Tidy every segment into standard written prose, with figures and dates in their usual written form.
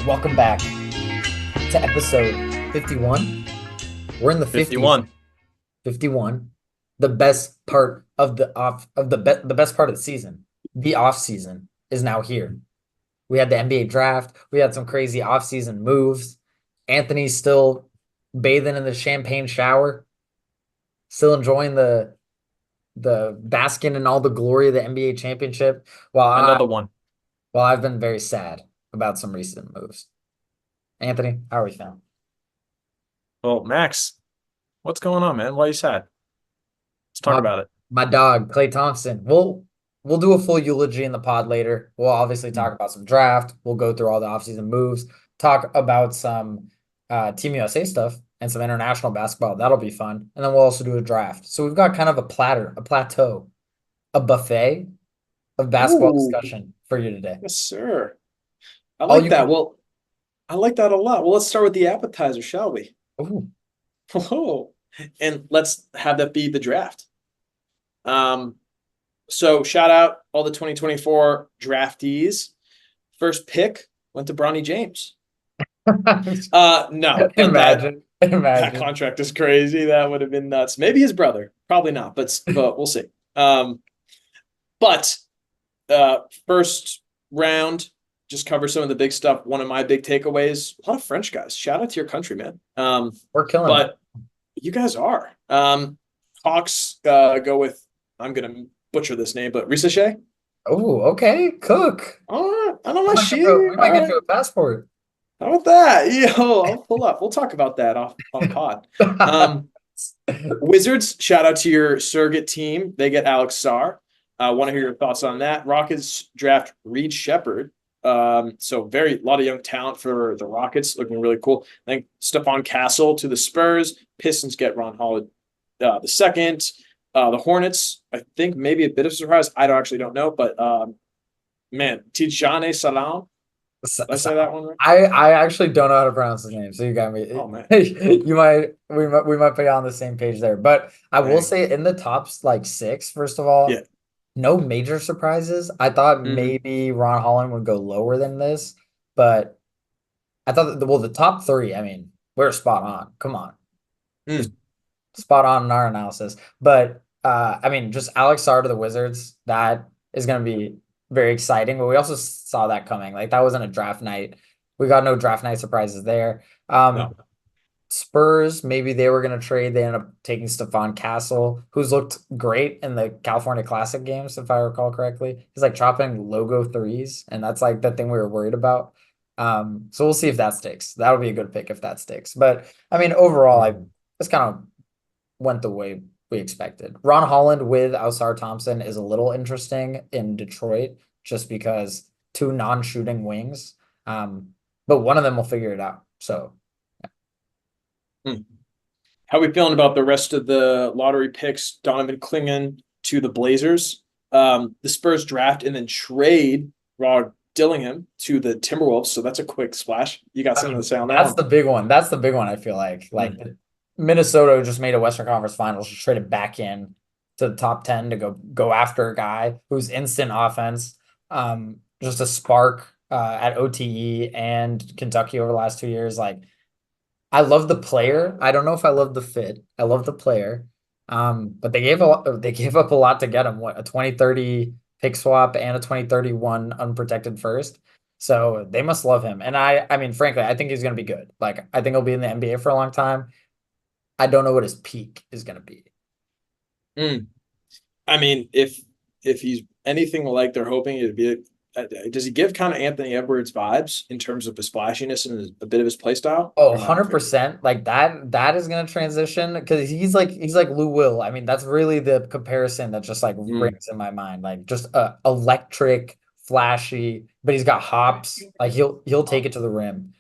Welcome back to episode 51. We're in the 50s. 51. 51. The best part of the best part of the season. The off season is now here. We had the NBA draft. We had some crazy off season moves. Anthony's still bathing in the champagne shower, still enjoying the basking in all the glory of the NBA championship. While I Another one. while I've been very sad about some recent moves. Anthony, how are we feeling? Oh, Max, what's going on, man? Why are you sad? Let's talk My about it. my dog, Klay Thompson. We'll do a full eulogy in the pod later. We'll obviously Hmm. talk about some draft. We'll go through all the offseason moves, talk about some Team USA stuff and some international basketball. That'll be fun. And then we'll also do a draft. So we've got kind of a plateau, a buffet of basketball Ooh, discussion for you today. yes, sir. I All like you that. can Well, I like that a lot. Well, let's start with the appetizer, shall we? Ooh, Oh, and let's have that be the draft. Um, so shout out all the 2024 draftees. First pick went to Bronny James. No, but that imagine, that imagine. contract is crazy. That would have been nuts. Maybe his brother, probably not, but we'll see. But first round, just cover some of the big stuff. One of my big takeaways: a lot of French guys. Shout out to your country, man. We're killing it. But you guys are. Hawks go with. I'm gonna butcher this name, but Risachet. Oh, okay. Cook. All right, I don't We know might get you, she. we All might get right, you a passport. how about that? Yo, I'll pull up. We'll talk about that off pod. Um, Wizards, shout out to your surrogate team. They get Alex Sarr. I want to hear your thoughts on that. Rockets draft Reed Shepard. So very a lot of young talent for the Rockets, looking really cool. I think Stephon Castle to the Spurs. Pistons get Ron Holland the second. The Hornets, I think maybe a bit of a surprise. I don't know, but man, Tijane Salam. So, Did I so say that one right? I actually don't know how to pronounce his name, so you got me. Oh man, We might be on the same page there. But I will dang, say in the top like six, first of all, yeah. no major surprises. I thought Mm-hmm. maybe Ron Holland would go lower than this, but I thought that the top three, I mean, we're spot on. Come on. We're Mm. spot on in our analysis. But I mean, just Alex Sarr to the Wizards, that is going to be very exciting. But we also saw that coming. Like that wasn't a draft night. We got no draft night surprises there. No. Spurs, maybe they were going to trade. They ended up taking Stephon Castle, who's looked great in the California Classic games, if I recall correctly. He's like dropping logo threes, and that's like the thing we were worried about. So we'll see if that sticks. That'll be a good pick if that sticks. But I mean, overall, I just kind of went the way we expected. Ron Holland with Alsar Thompson is a little interesting in Detroit just because two non-shooting wings. But one of them will figure it out. So Mm. How are we feeling about the rest of the lottery picks? Donovan Clingan to the Blazers. The Spurs draft and then trade Rod Dillingham to the Timberwolves. So that's a quick splash. You got I something to mean, say on that that's one? the big one. That's the big one, I feel like. Like Mm. Minnesota just made a Western Conference Finals, just traded back in to the top 10 to go after a guy who's instant offense. Just a spark at OTE and Kentucky over the last 2 years. Like I love the player. I don't know if I love the fit. I love the player. But they gave up a lot to get him. What, a 2030 pick swap and a 2031 unprotected first. So they must love him. And I mean, frankly, I think he's gonna be good. Like I think he'll be in the NBA for a long time. I don't know what his peak is gonna be. Mm. I mean, if he's anything like they're hoping it'd be, does he give kind of Anthony Edwards vibes in terms of his splashiness and a bit of his play style, Oh, or not very? 100%. Like that is gonna transition because he's like Lou Will. I mean, that's really the comparison that just like Mm. rings in my mind. Like just electric, flashy, but he's got hops. Like he'll take it to the rim.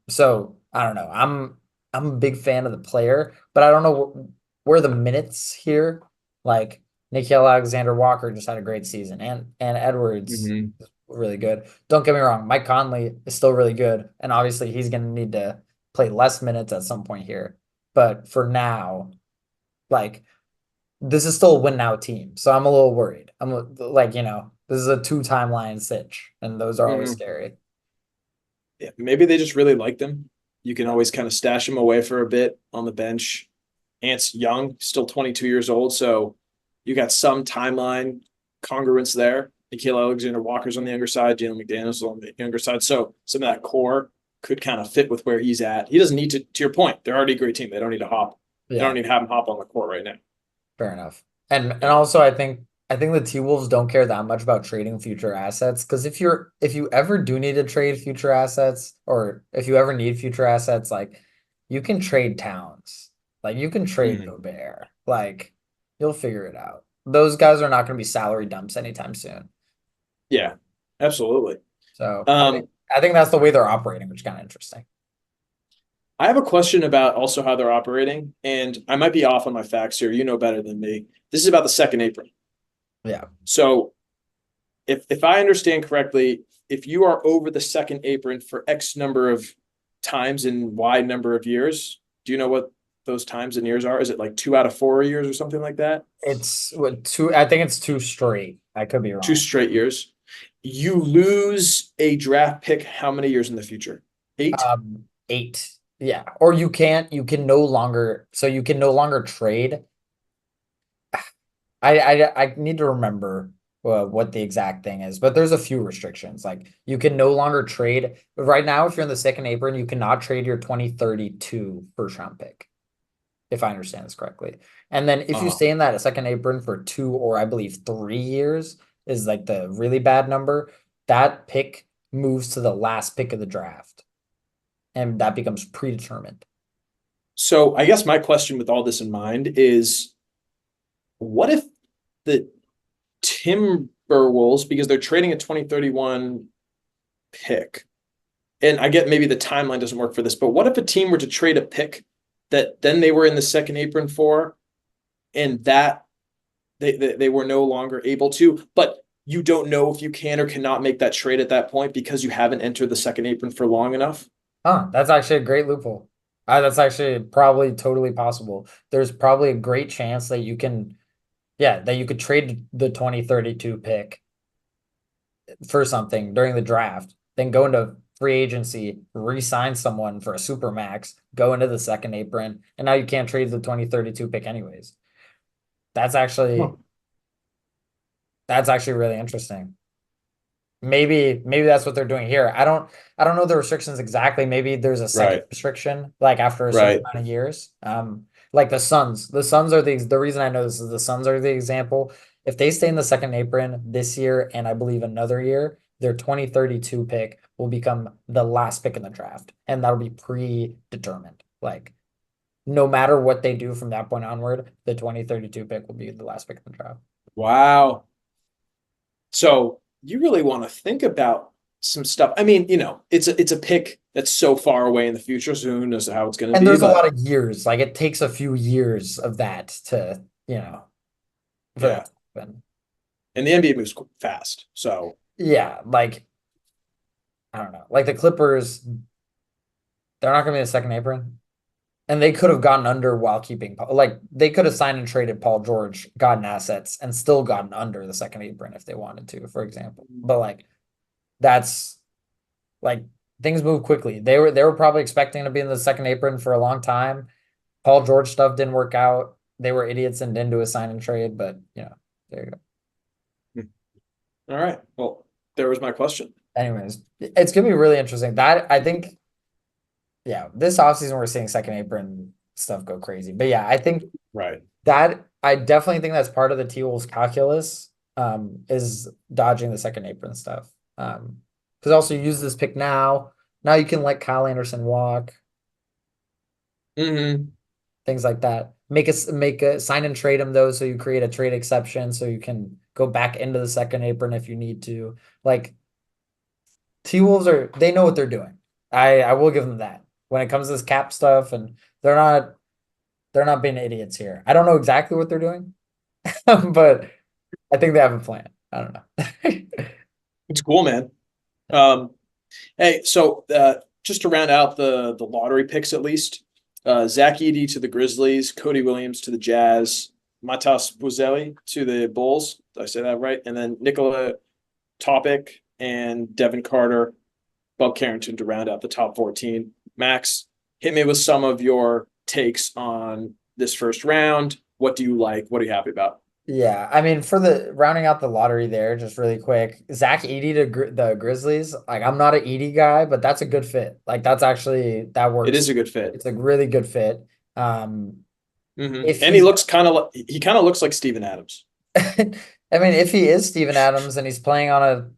So I don't know. I'm a big fan of the player, but I don't know where the minutes here. Like Nickeil Alexander-Walker just had a great season, and Edwards Hmm. really good. Don't get me wrong, Mike Conley is still really good, and obviously he's going to need to play less minutes at some point here. But for now, like this is still a win now team, so I'm a little worried. Like this is a two timeline sitch, and those are always Hmm. scary. Yeah, maybe they just really like them. You can always kind of stash him away for a bit on the bench. Ant's young, still 22 years old, so you got some timeline congruence there. Nikhil Alexander Walker's on the younger side, Jalen McDaniels on the younger side. So some of that core could kind of fit with where he's at. He doesn't need to your point, they're already a great team. They don't need to hop. They don't Yeah, need to have him hop on the court right now. fair enough. And also I think the T-Wolves don't care that much about trading future assets because if you ever do need to trade future assets or if you ever need future assets, like you can trade Towns. Like you can trade Mm, Gobert. Like you'll figure it out. Those guys are not going to be salary dumps anytime soon. yeah, absolutely. So Um, I think that's the way they're operating, which is kind of interesting. I have a question about also how they're operating, and I might be off on my facts here. You know better than me. This is about the second apron. Yeah. So if I understand correctly, if you are over the second apron for X number of times in Y number of years, do you know what those times and years are? Is it like 2 out of 4 years or something like that? It's what two I think it's two straight. I could be Two wrong. straight years. You lose a draft pick how many years in the future? Eight? Eight. Yeah. Or you can no longer so you can no longer trade. I need to remember what the exact thing is, but there's a few restrictions. Like you can no longer trade right now if you're in the second apron, you cannot trade your 2032 first round pick, if I understand this correctly. And then if you Uh-huh. stay in that second apron for 2 or I believe 3 years is like the really bad number, that pick moves to the last pick of the draft and that becomes predetermined. So I guess my question with all this in mind is what if the Timberwolves, because they're trading a 2031 pick, and I get maybe the timeline doesn't work for this, but what if a team were to trade a pick that then they were in the second apron for, and that they were no longer able to, but you don't know if you can or cannot make that trade at that point because you haven't entered the second apron for long enough? Huh, that's actually a great loophole. That's actually probably totally possible. There's probably a great chance that you can, yeah, that you could trade the 2032 pick for something during the draft, then go into free agency, re-sign someone for a super max, go into the second apron, and now you can't trade the 2032 pick anyways. That's Huh. actually that's actually really interesting. Maybe that's what they're doing here. I don't know the restrictions exactly. Maybe there's a second Right, restriction, like after a certain right. amount of years. Like the Suns. The Suns are the reason I know this is the Suns are the example. If they stay in the second apron this year and I believe another year, their 2032 pick will become the last pick in the draft. And that'll be predetermined. Like no matter what they do from that point onward, the 2032 pick will be the last pick in the draft. Wow. So you really want to think about some stuff. I mean, it's a pick that's so far away in the future, so who knows how it's going to And be, there's a lot but of years. Like it takes a few years of that to, for yeah. that to happen. And the NBA moves fast. So, Yeah, like I don't know. Like the Clippers, they're not gonna be the second apron. And they could have gotten under while keeping Paul. Like they could have signed and traded Paul George, gotten assets, and still gotten under the second apron if they wanted to, for example. But like that's like things move quickly. They were probably expecting to be in the second apron for a long time. Paul George stuff didn't work out. They were idiots and didn't do a sign and trade, but there you go. all right. Well, there was my question. Anyways, it's gonna be really interesting. That I think, yeah, this offseason we're seeing second apron stuff go crazy. But yeah, I think Right. that I definitely think that's part of the T-Wolves calculus, is dodging the second apron stuff. Because also you use this pick now. Now you can let Kyle Anderson walk, Hmm. things like that. Make a sign and trade him though, so you create a trade exception so you can go back into the second apron if you need to. Like T-Wolves they know what they're doing. I will give them that. When it comes to this cap stuff, and they're not being idiots here. I don't know exactly what they're doing, but I think they have a plan. I don't know. It's cool, man. Hey, so just to round out the lottery picks at least, Zach Edey to the Grizzlies, Cody Williams to the Jazz, Matas Buzeli to the Bulls. Did I say that right? And then Nikola Topic and Devin Carter Bob Carrington to round out the top 14. Max, hit me with some of your takes on this first round. What do you like? What are you happy about? Yeah, I mean, for the rounding out the lottery there, just really quick, Zach Edey to the Grizzlies. Like, I'm not an Edey guy, but that's a good fit. Like, that's actually that It is works. a good fit. It's a really good fit. Um, if And he he's, looks kind of like he kind of looks like Steven Adams. I mean, if he is Steven Adams and he's playing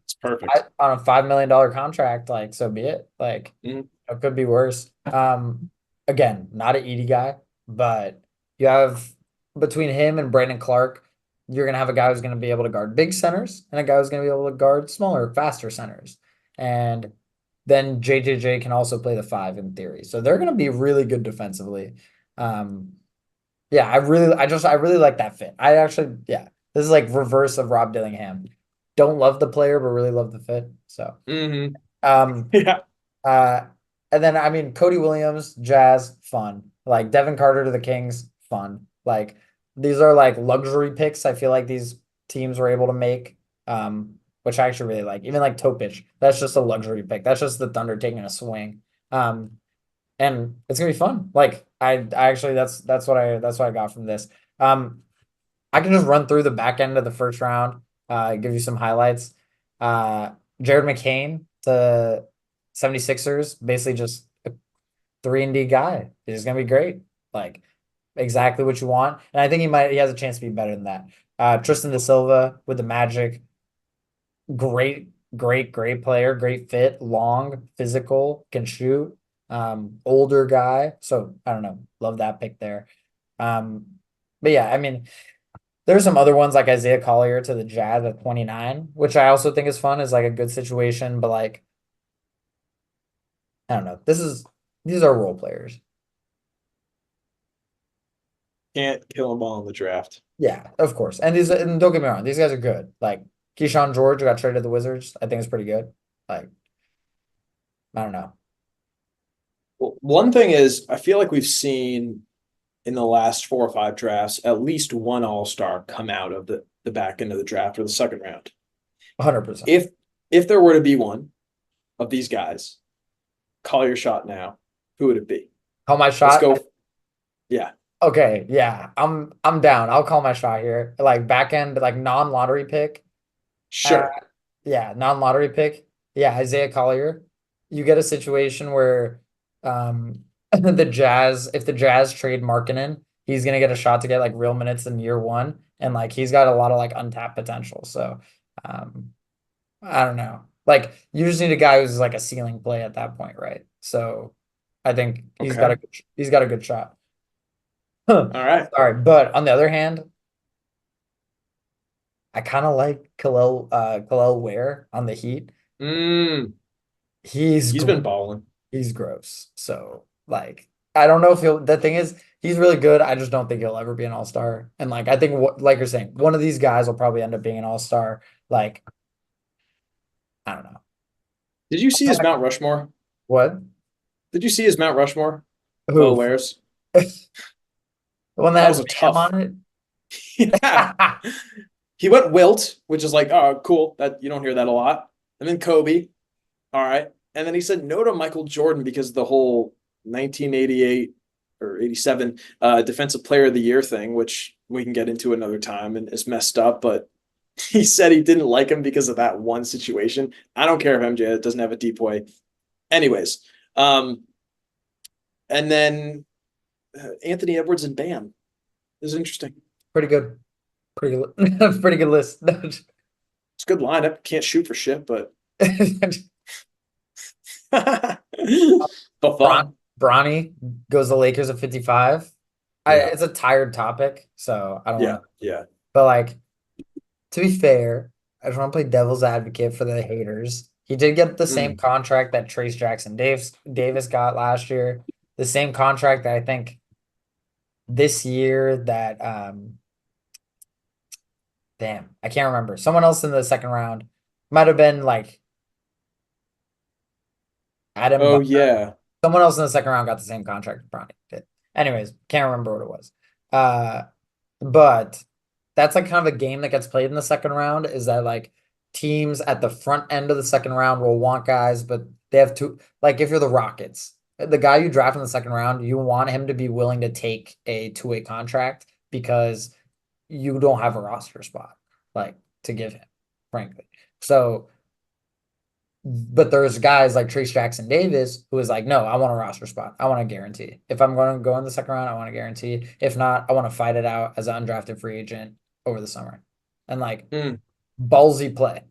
It's perfect. on a $5 million contract, like, so be it. Like, Mhm. it could be worse. Again, not an Edey guy, but you have between him and Brandon Clark, you're gonna have a guy who's gonna be able to guard big centers and a guy who's gonna be able to guard smaller, faster centers. And then JJJ can also play the five in theory. So they're gonna be really good defensively. Um, yeah, I really like that fit. I actually, yeah, this is like reverse of Rob Dillingham. Don't love the player, but really love the fit. So, um, Yeah. uh, and then I mean Cody Williams, Jazz, fun. Like Devin Carter to the Kings, fun. Like these are like luxury picks. I feel like these teams were able to make, which I actually really like. Even like Topic, that's just a luxury pick. That's just the Thunder taking a swing. And it's gonna be fun. Like I actually that's what I got from this. Um, I can just run through the back end of the first round, give you some highlights. Uh, Jared McCain to 76ers, basically just a 3-and-D guy. He's gonna be great. Like exactly what you want. And I think he has a chance to be better than that. Tristan da Silva with the Magic, great player, great fit, long, physical, can shoot. Older guy. So I don't know. Love that pick there. Um, but yeah, I mean, there's some other ones like Isaiah Collier to the Jazz at 29, which I also think is fun, is like a good situation, but like I don't know. These are role players. Can't kill them all in the draft. Yeah, of course. And don't get me wrong, these guys are good. Like Keyshawn George who got traded to the Wizards, I think is pretty good. Like, I don't know. Well, one thing is, I feel like we've seen in the last 4 or 5 drafts at least one All Star come out of the back end of the draft or the second round. 100%. If there were to be one of these guys, call your shot now. Who would it be? Call my Let's shot. go. Yeah, Okay, yeah. I'm down. I'll call my shot here. Like back end, like non-lottery pick. Uh, sure. yeah, non-lottery pick. Yeah, Isaiah Collier. You get a situation where the Jazz, if the Jazz trade Markkanen, he's gonna get a shot to get like real minutes in year one. And like he's got a lot of like untapped potential. So um I don't know. Like you just need a guy who's like a ceiling play at that point, right? So I think Okay. he's got a good shot. All right. Sorry, but on the other hand, I kind of like Khalil Ware on the Heat. Mm, He's he's gr been balling. he's gross. So like I don't know if he'll the thing is he's really good. I just don't think he'll ever be an all-star. And like I think what like you're saying, one of these guys will probably end up being an all-star. Like, I don't know. Did you see his Mount Rushmore? What? Did you see his Mount Rushmore? Khalil Who? Ware's. The one That that was has a Bam tough. on it? Yeah. He went Wilt, which is like, oh, cool. That you don't hear that a lot. And then Kobe. All right. And then he said no to Michael Jordan because of the whole 1988 or 87 defensive player of the year thing, which we can get into another time and is messed up. But he said he didn't like him because of that one situation. I don't care if MJ doesn't have a deep way. Anyways, and then Anthony Edwards and Bam. This is interesting. Pretty good. Pretty good list. It's a good lineup. Can't shoot for shit, but but fun. Bronny goes to Lakers at 55. Yeah. It's a tired topic, so I don't want Yeah. to. Yeah. But like, to be fair, I just want to play devil's advocate for the haters. He did get the same Mm. contract that Trace Jackson Davis got last year. The same contract that I think this year that damn, I can't remember. Someone else in the second round might have been like Adam Oh Butler. yeah. Someone else in the second round got the same contract Bronny did. Anyways, can't remember what it was. But that's like kind of a game that gets played in the second round is that like teams at the front end of the second round will want guys, but they have two, like if you're the Rockets, the guy you draft in the second round, you want him to be willing to take a two-way contract because you don't have a roster spot like to give him, frankly. So, but there's guys like Trace Jackson Davis who is like, no, I want a roster spot. I want a guarantee. If I'm going to go in the second round, I want a guarantee. If not, I want to fight it out as an undrafted free agent over the summer. And like Mm. ballsy play.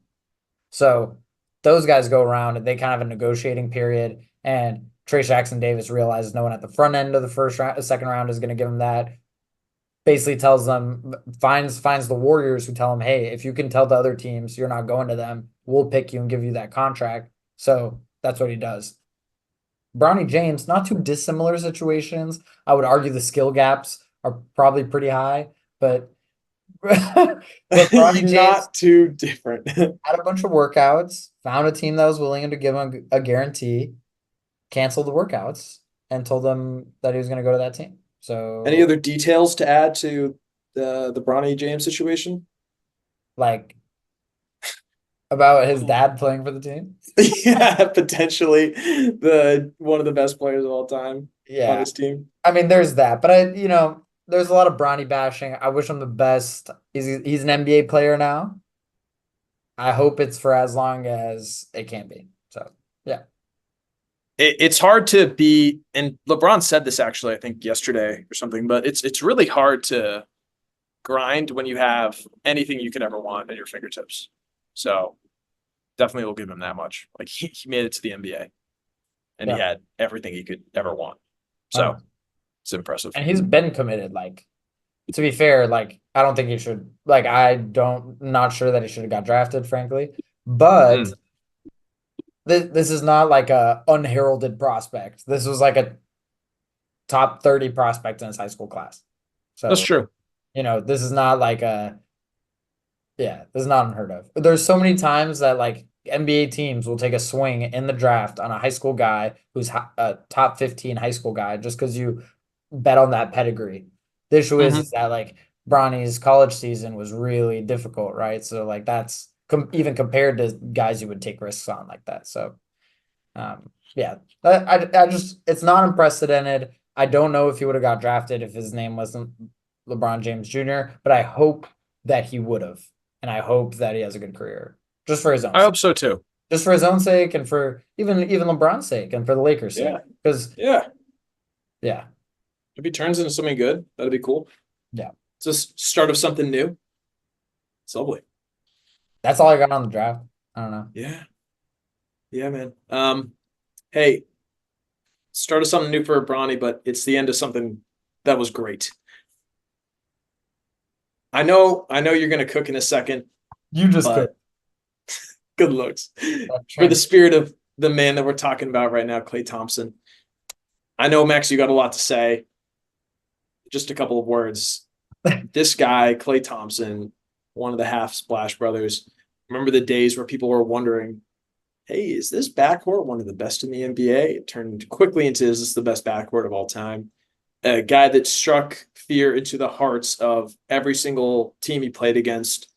So those guys go around and they kind of have a negotiating period. And Trace Jackson Davis realizes no one at the front end of the first round, second round is going to give him that. Basically tells them, finds the Warriors who tell him, hey, if you can tell the other teams you're not going to them, we'll pick you and give you that contract. So that's what he does. Bronny James, not too dissimilar situations. I would argue the skill gaps are probably pretty high, but but Bronny James Not too different. had a bunch of workouts, found a team that was willing to give him a guarantee, canceled the workouts, and told them that he was going to go to that team. Any So, other details to add to the Bronny James situation? like, about his dad playing for the team. Yeah, potentially the one of the best players of all time on Yeah. his team. I mean, there's that, but there's a lot of Bronny bashing. I wish him the best. He's an NBA player now. I hope it's for as long as it can be. So, yeah. It's hard to be, and LeBron said this actually, I think yesterday or something, but it's really hard to grind when you have anything you could ever want at your fingertips. So definitely will give him that much. Like he made it to the NBA and he Yeah. had everything he could ever want. So it's impressive. And he's been committed. Like, to be fair, like, I don't think he should, like, not sure that he should have got drafted, frankly. But Mm, this is not like a unheralded prospect. This was like a top 30 prospect in his high school class. that's So, true. this is not like yeah, this is not unheard of. There's so many times that like NBA teams will take a swing in the draft on a high school guy who's a top 15 high school guy just because you bet on that pedigree. The issue is Hmm. that like Bronny's college season was really difficult, right? So like that's even compared to guys you would take risks on like that. So yeah, I just it's not unprecedented. I don't know if he would have got drafted if his name wasn't LeBron James Jr., but I hope that he would have, and I hope that he has a good career just for his own I sake, hope so too. just for his own sake, and for even LeBron's sake, and for the Lakers' sake. Yeah. Because Yeah. yeah, If he turns into something good, that'd be cool. yeah, It's just start of something new. It's lovely. that's all I got on the draft. I don't know. Yeah. Yeah, man. Hey, start of something new for Bronny, but it's the end of something that was great. I know you're gonna cook in a second, You just could. but good looks. For the spirit of the man that we're talking about right now, Klay Thompson. I know, Max, you got a lot to say. Just a couple of words. This guy, Klay Thompson, one of the half Splash brothers. Remember the days where people were wondering, hey, is this backcourt one of the best in the NBA? It turned quickly into, is this the best backcourt of all time? A guy that struck fear into the hearts of every single team he played against.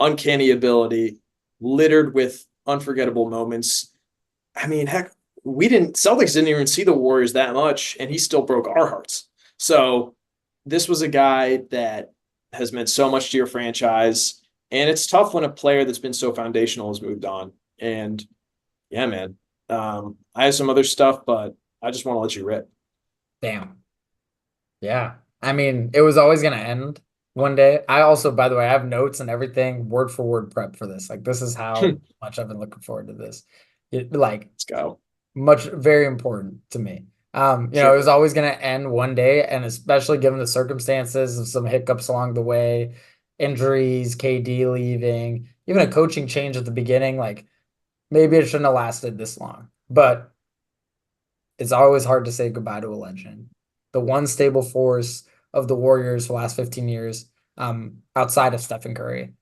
Uncanny ability, littered with unforgettable moments. I mean, heck, Celtics didn't even see the Warriors that much, and he still broke our hearts. So this was a guy that has meant so much to your franchise. And it's tough when a player that's been so foundational has moved on. And yeah, man, I have some other stuff, but I just want to let you rip. Damn. Yeah. I mean, it was always gonna end one day. I also, by the way, I have notes and everything, word for word prep for this. Like, this is how Let's much I've been looking forward to this. Like, go. very important to me. It Sure. was always gonna end one day, and especially given the circumstances of some hiccups along the way, injuries, KD leaving, even a coaching change at the beginning, like maybe it shouldn't have lasted this long. But it's always hard to say goodbye to a legend. The one stable force of the Warriors for the last 15 years, outside of Stephen Curry.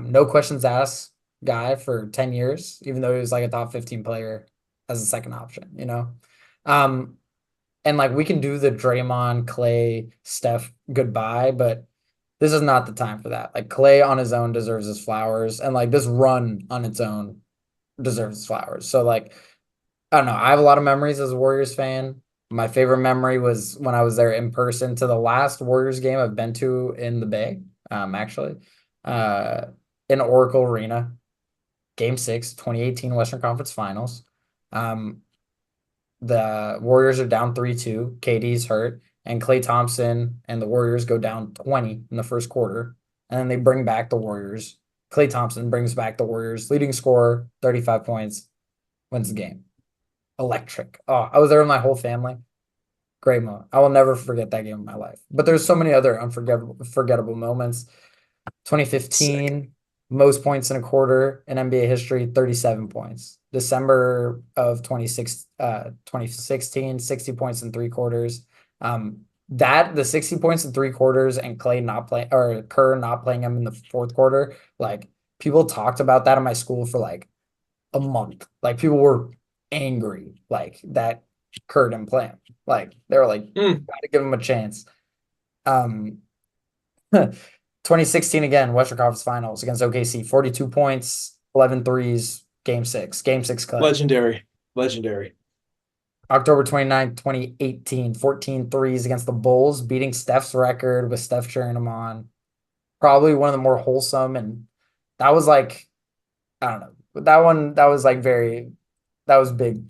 No questions asked guy for 10 years, even though he was like a top 15 player as a second option. Um, and like we can do the Draymond, Clay, Steph goodbye, but this is not the time for that. Like Clay on his own deserves his flowers, and like this run on its own deserves its flowers. So like I don't know. I have a lot of memories as a Warriors fan. My favorite memory was when I was there in person to the last Warriors game I've been to in the Bay, actually, uh, in Oracle Arena, Game 6, 2018 Western Conference Finals. Um, the Warriors are down 3-2. KD's hurt, and Klay Thompson and the Warriors go down 20 in the first quarter. And then they bring back the Warriors. Klay Thompson brings back the Warriors, leading scorer, 35 points, wins the game. Electric. Oh, I was there with my whole family. Great moment. I will never forget that game in my life. But there's so many other unforgettable moments. Sick. 2015, most points in a quarter in NBA history, 37 points. December of 2016, 60 points in three quarters. That the 60 points in three quarters and Clay not playing or Kerr not playing him in the fourth quarter, like people talked about that in my school for like a month. Like people were angry, like that Kerr didn't play him. Like they were like, Mm. gotta give him a chance. Um, 2016 again, Western Conference Finals against OKC, 42 points, 11 threes, game six. Game six Clay. Legendary. Legendary. October 29th, 2018, 14 threes against the Bulls, beating Steph's record with Steph cheering him on. Probably one of the more wholesome, and that was like, I don't know. That one, that was like very, that was big,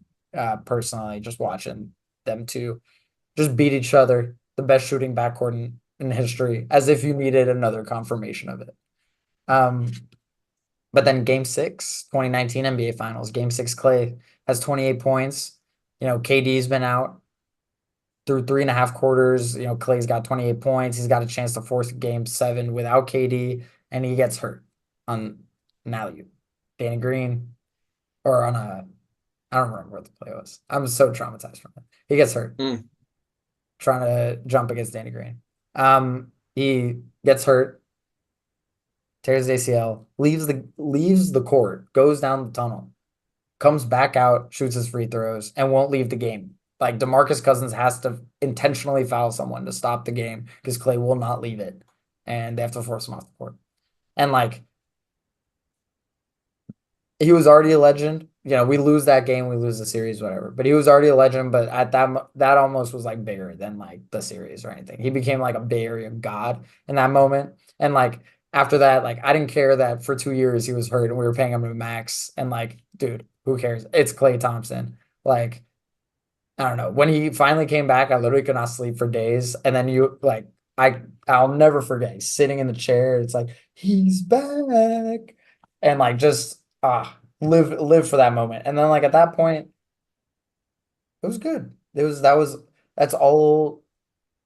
personally, just watching them two just beat each other, the best shooting backcourt in history, as if you needed another confirmation of it. Um, but then game six, 2019 NBA Finals, game six, Clay has 28 points. You know, KD's been out through 3.5 quarters. You know, Clay's got 28 points. He's got a chance to force game seven without KD, and he gets hurt on an alley-oop. Danny Green, or on a, I don't remember what the play was. I'm so traumatized from it. He gets hurt Mm. trying to jump against Danny Green. He gets hurt, tears his ACL, leaves the court, goes down the tunnel, comes back out, shoots his free throws, and won't leave the game. Like DeMarcus Cousins has to intentionally foul someone to stop the game because Clay will not leave it, and they have to force him off the court. And like he was already a legend. You know, we lose that game, we lose the series, whatever. But he was already a legend. But at that almost was like bigger than like the series or anything. He became like a Bay Area god in that moment. And like after that, like I didn't care that for 2 years he was hurt and we were paying him a max. And like, dude, who cares? It's Klay Thompson. Like, I don't know. When he finally came back, I literally could not sleep for days. And then you like I'll never forget he's sitting in the chair. It's like, he's back. And like just live for that moment. And then like at that point, it was good. That's all,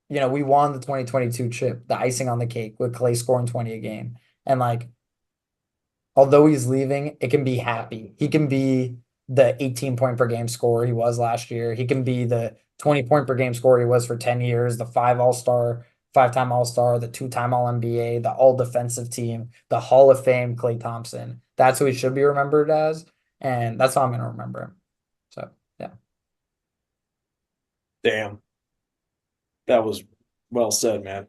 you know, we won the 2022 chip, the icing on the cake with Clay scoring 20 a game. And like although he's leaving, it can be happy. He can be the 18 point per game scorer he was last year. He can be the 20 point per game scorer he was for 10 years, the five-time All-Star, the two-time All-NBA, the all defensive team, the Hall of Fame Klay Thompson. That's who he should be remembered as. And that's how I'm gonna remember him. So yeah. Damn. That was well said, man.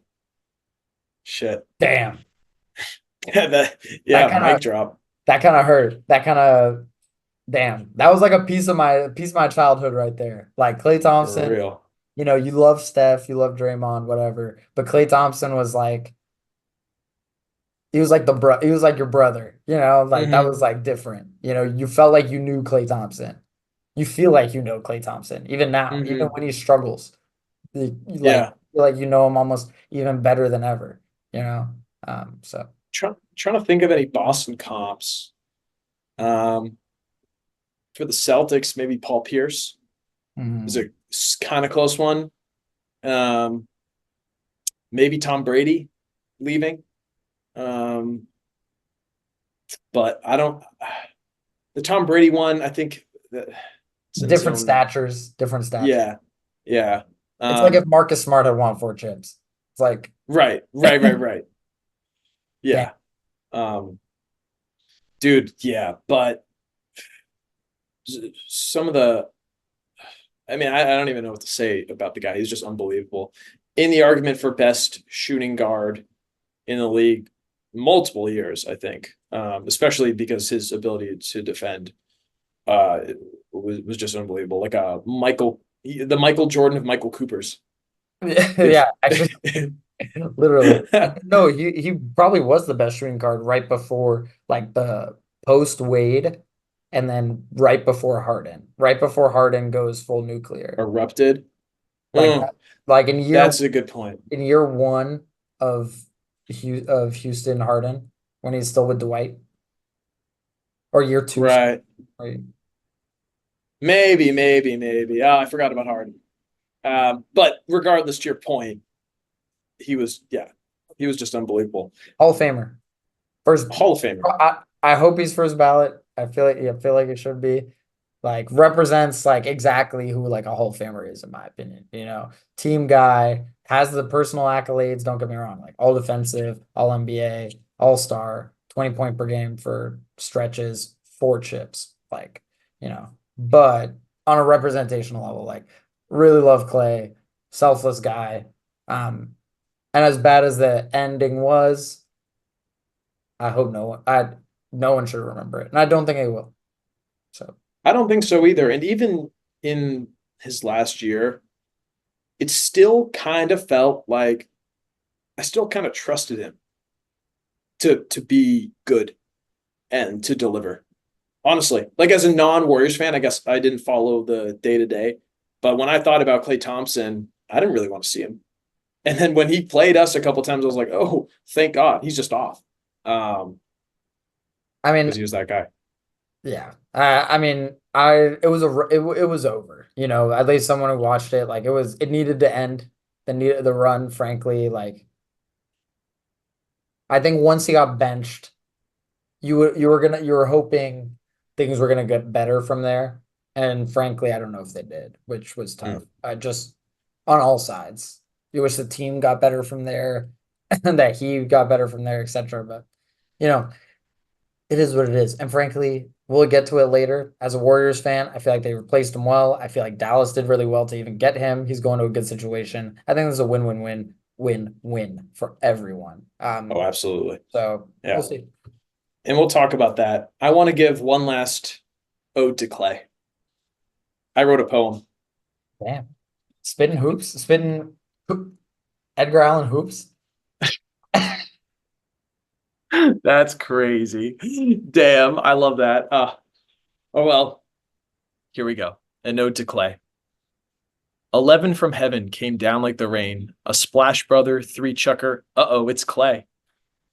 Shit. Damn. Yeah, That kind mic of drop. that kind of hurt. That kind of damn. That was like a piece of my childhood right there. Like Klay For Thompson. real. You know, you love Steph, you love Draymond, whatever. But Klay Thompson was like, he was like your brother, you know, like that Hmm. was like different. You know, you felt like you knew Klay Thompson. You feel like you know Klay Thompson, even now, even Hmm. when he struggles. You like Yeah. feel like you know him almost even better than ever, you know? So Trying to think of any Boston comps. Um, for the Celtics, maybe Paul Pierce is a mm, kind of close one. Um, maybe Tom Brady leaving. Um, but I don't. The Tom Brady one, I think that it's in its different own. statures, different statures. Yeah, yeah. It's like if Marcus Smart had won 4 chips. It's like, Right. damn. Yeah. Um, dude, yeah, but some of the, I mean, I don't even know what to say about the guy. He's just unbelievable. In the argument for best shooting guard in the league, multiple years, I think, especially because his ability to defend. Uh, was just unbelievable. Like the Michael Jordan of Michael Coopers. If Yeah, actually, literally. No, he probably was the best shooting guard right before like the post Wade, and then right before Harden. Right before Harden goes full nuclear. erupted. Like Mm, that, like that's a good point. in year one of of Houston Harden when he's still with Dwight, or year two, Right. right? Maybe. Oh, I forgot about Harden. But regardless, to your point, yeah, he was just unbelievable. Hall of Famer. First, Hall of Famer. I hope he's first ballot. I feel like it should be. Like represents like exactly who like a Hall of Famer is in my opinion. You know, team guy, has the personal accolades. Don't get me wrong, like all defensive, all NBA, all star, 20 point per game for stretches, 4 chips. Like but on a representational level, like really love Klay, selfless guy. And as bad as the ending was, I hope no one should remember it, and I don't think it will. So I don't think so either. And even in his last year, it still kind of felt like I still kind of trusted him to be good and to deliver. Honestly, like as a non-Warriors fan, I guess I didn't follow the day to day, but when I thought about Klay Thompson, I didn't really want to see him. And then when he played us a couple times, I was like, oh, thank God, he's just off. I mean, Because he was that guy. yeah. I mean, it was over. You know, at least someone who watched it, like it needed to end. The run, frankly, like I think once he got benched, you were hoping things were gonna get better from there. And frankly, I don't know if they did, which was tough. Mm. I just on all sides. You wish the team got better from there, and that he got better from there, etc. But you know, it is what it is. And frankly, we'll get to it later. As a Warriors fan, I feel like they replaced him well. I feel like Dallas did really well to even get him. He's going to a good situation. I think this is a win-win-win for everyone. Oh, absolutely. So we'll Yeah. see. And we'll talk about that. I want to give one last ode to Klay. I wrote a poem. Damn. Spitting Edgar Allan hoops. That's crazy. Damn, I love that. Oh well, here we go. A ode to Klay. 11 from heaven came down like the rain. A splash brother, three chucker. Uh-oh, it's Klay.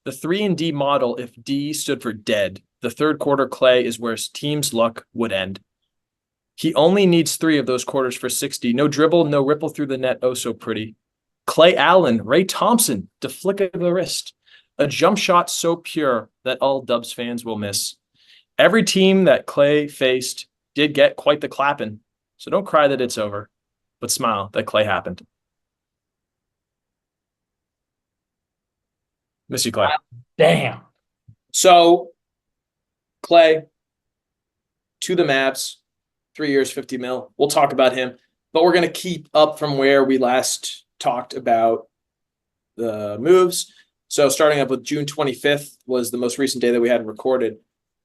The 3 and D model if D stood for dead. The third quarter Klay is where his team's luck would end. He only needs 3 of those quarters for 60. No dribble, no ripple through the net. Oh, so pretty. Klay Allen, Ray Thompson, to flick of the wrist. A jump shot so pure that all Dubs fans will miss. Every team that Klay faced did get quite the clapping. So don't cry that it's over, but smile that Klay happened. Miss you, Klay. Damn. So Klay to the Mavs, 3 years, 50 mil. We'll talk about him, but we're going to keep up from where we last talked about the moves. So starting up with June 25th was the most recent day that we had recorded.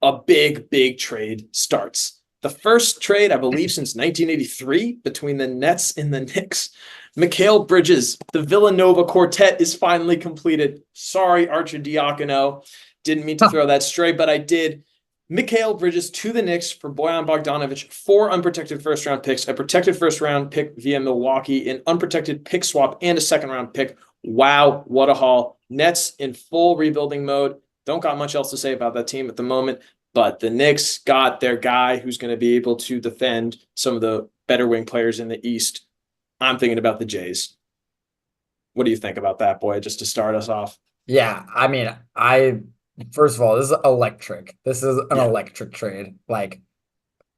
A big trade starts. The first trade, I believe, since 1983 between the Nets and the Knicks. Mikal Bridges, the Villanova quartet is finally completed. Sorry, Arcidiacono. Didn't mean to throw that straight, but I did. Mikal Bridges to the Knicks for Bojan Bogdanovic, 4 unprotected first-round picks, a protected first-round pick via Milwaukee, an unprotected pick swap, and a second-round pick. Wow, what a haul. Nets in full rebuilding mode. Don't got much else to say about that team at the moment, but the Knicks got their guy who's going to be able to defend some of the better wing players in the East. I'm thinking about the Jays. What do you think about that, boy, just to start us off? Yeah, I mean, first of all, this is electric. This is an Yeah. electric trade. Like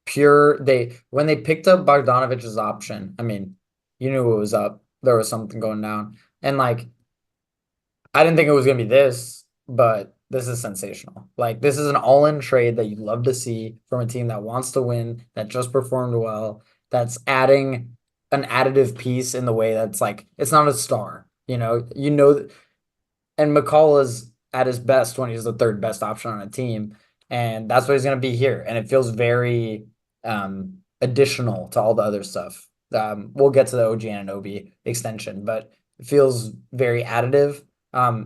pure when they picked up Bogdanovic's option, I mean, you knew it was up. There was something going down. And like I didn't think it was gonna be this, but this is sensational. Like this is an all-in trade that you love to see from a team that wants to win, that just performed well, that's adding an additive piece in the way that's like it's not a star, and McCall is at his best when he's the third best option on a team, and that's what he's going to be here. And it feels very additional to all the other stuff. We'll get to the OG Anunoby extension, but it feels very additive.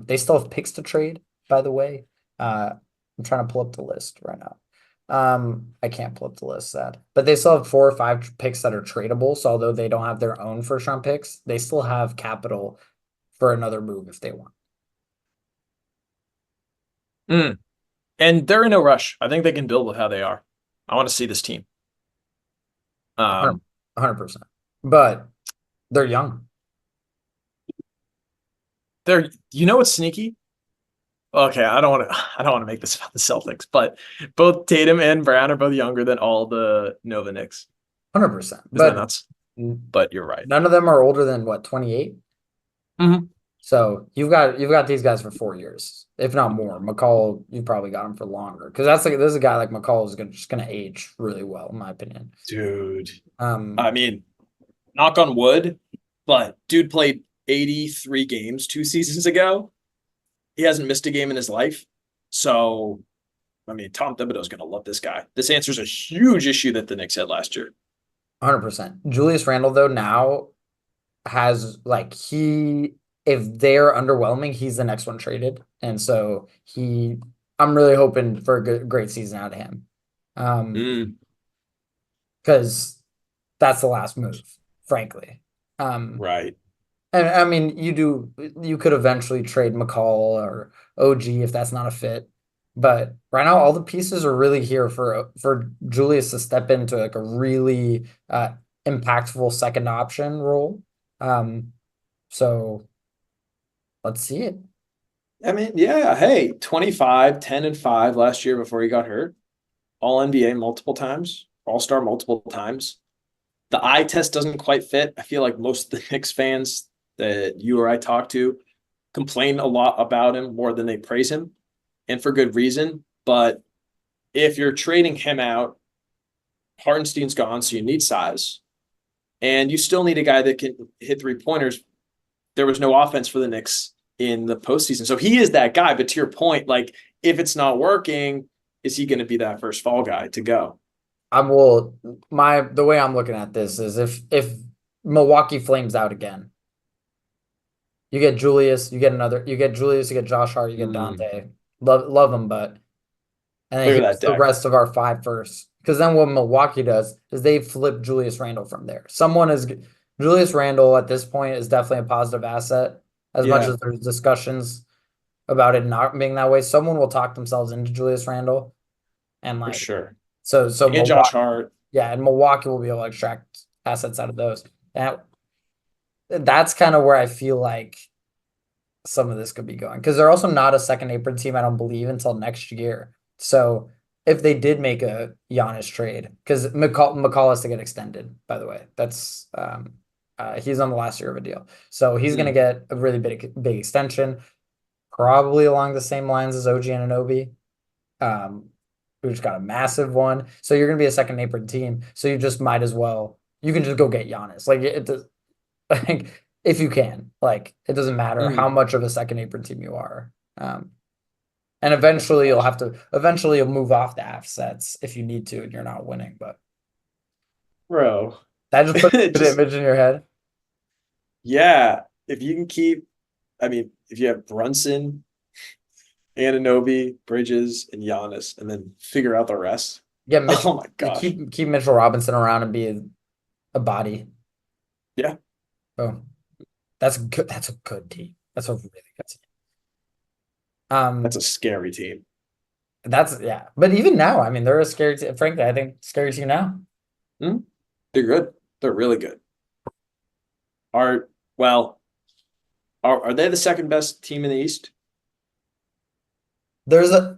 They still have picks to trade, by the way. I'm trying to pull up the list right now. I can't pull up the list, sad. But they still have 4 or 5 picks that are tradable. So although they don't have their own first round picks, they still have capital for another move if they want. Mm. And they're in no rush. I think they can build with how they are. I want to see this team. 100%. But they're young. What's sneaky? Okay, I don't want to make this about the Celtics, but both Tatum and Brown are both younger than all the Nova Knicks. 100%. Isn't that But nuts? But you're right. none of them are older than what, 28? Mm-hmm. So you've got these guys for 4 years, if not more. McCall, you probably got him for longer because there's a guy like McCall who's just gonna age really well, in my opinion. Dude, I mean, knock on wood, but dude played 83 games 2 seasons ago. He hasn't missed a game in his life. So, I mean, Tom Thibodeau's going to love this guy. This answers a huge issue that the Knicks had last year. 100%. Julius Randle though now has like if they're underwhelming, he's the next one traded, and so I'm really hoping for a great season out of him, because that's the last move, frankly. Right. And I mean, you could eventually trade McCall or OG if that's not a fit. But right now, all the pieces are really here for Julius to step into like a really impactful second option role. So let's see it. I mean, yeah, hey, 25, 10 and 5 last year before he got hurt. All NBA multiple times, All-Star multiple times. The eye test doesn't quite fit. I feel like most of the Knicks fans that you or I talk to complain a lot about him more than they praise him, and for good reason. But if you're trading him out, Hartenstein's gone, so you need size. And you still need a guy that can hit 3-pointers. There was no offense for the Knicks in the postseason. So he is that guy. But to your point, like, if it's not working, is he going to be that first fall guy to go? The way I'm looking at this is if Milwaukee flames out again, you get Julius, you get Josh Hart, you get Dante. Love them, but and then here's the rest of our 5 first. Because then what Milwaukee does is they flip Julius Randle from there. Julius Randle at this point is definitely a positive asset. As much as there's discussions about it not being that way, someone will talk themselves into Julius Randle. And like, for sure. So and Josh Hart. Yeah, and Milwaukee will be able to extract assets out of those. And that's kind of where I feel like some of this could be going. Because they're also not a second apron team, I don't believe, until next year. So if they did make a Giannis trade, because McCall has to get extended, by the way. That's he's on the last year of a deal. So he's gonna get a really big extension, probably along the same lines as OG Anunoby. Who's got a massive one. So you're gonna be a second apron team. So you just might as well, you can just go get Giannis. Like it does, like if you can. Like it doesn't matter how much of a second apron team you are. And eventually you'll move off the assets if you need to and you're not winning. But bro, that just puts an image in your head. Yeah. If you can if you have Brunson, Anunoby, Bridges, and Giannis, and then figure out the rest. Yeah, oh my gosh. Keep Mitchell Robinson around and be a body. Yeah. Oh, that's good. That's a good team. That's a really good team. That's a scary team. But even now, I mean, they're a scary team. Frankly, I think scary team now. They're good. They're really good. Are they the second best team in the East? The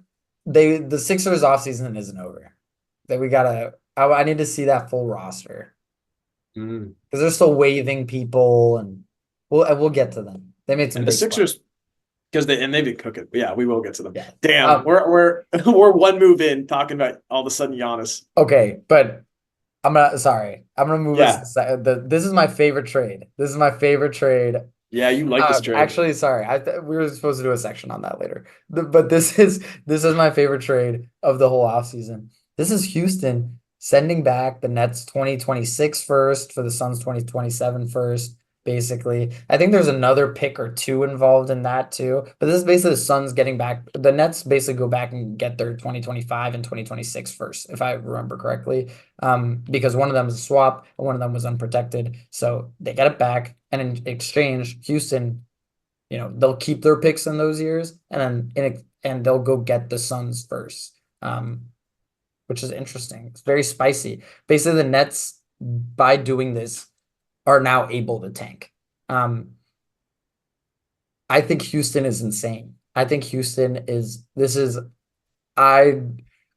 Sixers offseason isn't over. I need to see that full roster. Because they're still waiving people, and we'll get to them. They made some. And the Sixers, because they've been cooking. Yeah, we will get to them. Yeah. Damn, we're one move in talking about all of a sudden Giannis. Okay, but I'm gonna move us. This is my favorite trade. Yeah, you like this trade. Actually, sorry, we were supposed to do a section on that later. But this is my favorite trade of the whole offseason. This is Houston sending back the Nets 2026 first for the Suns 2027 first, basically. I think there's another pick or two involved in that too. But this is basically the Suns getting back. The Nets basically go back and get their 2025 and 2026 first, if I remember correctly. Because one of them is a swap and one of them was unprotected. So they get it back. And in exchange, Houston, they'll keep their picks in those years and then and they'll go get the Suns first. Which is interesting. It's very spicy. Basically, the Nets, by doing this, are now able to tank. I think Houston is insane. I think Houston is this is I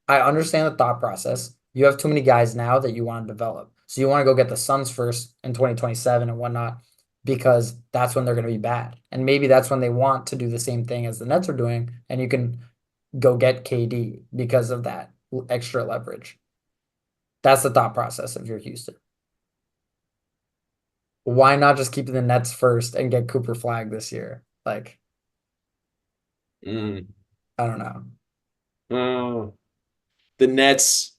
I understand the thought process. You have too many guys now that you want to develop. So you want to go get the Suns first in 2027 and whatnot, because that's when they're going to be bad. And maybe that's when they want to do the same thing as the Nets are doing, and you can go get KD because of that extra leverage. That's the thought process if you're Houston. Why not just keep the Nets first and get Cooper Flag this year? Like, Mm. I don't know. Oh, the Nets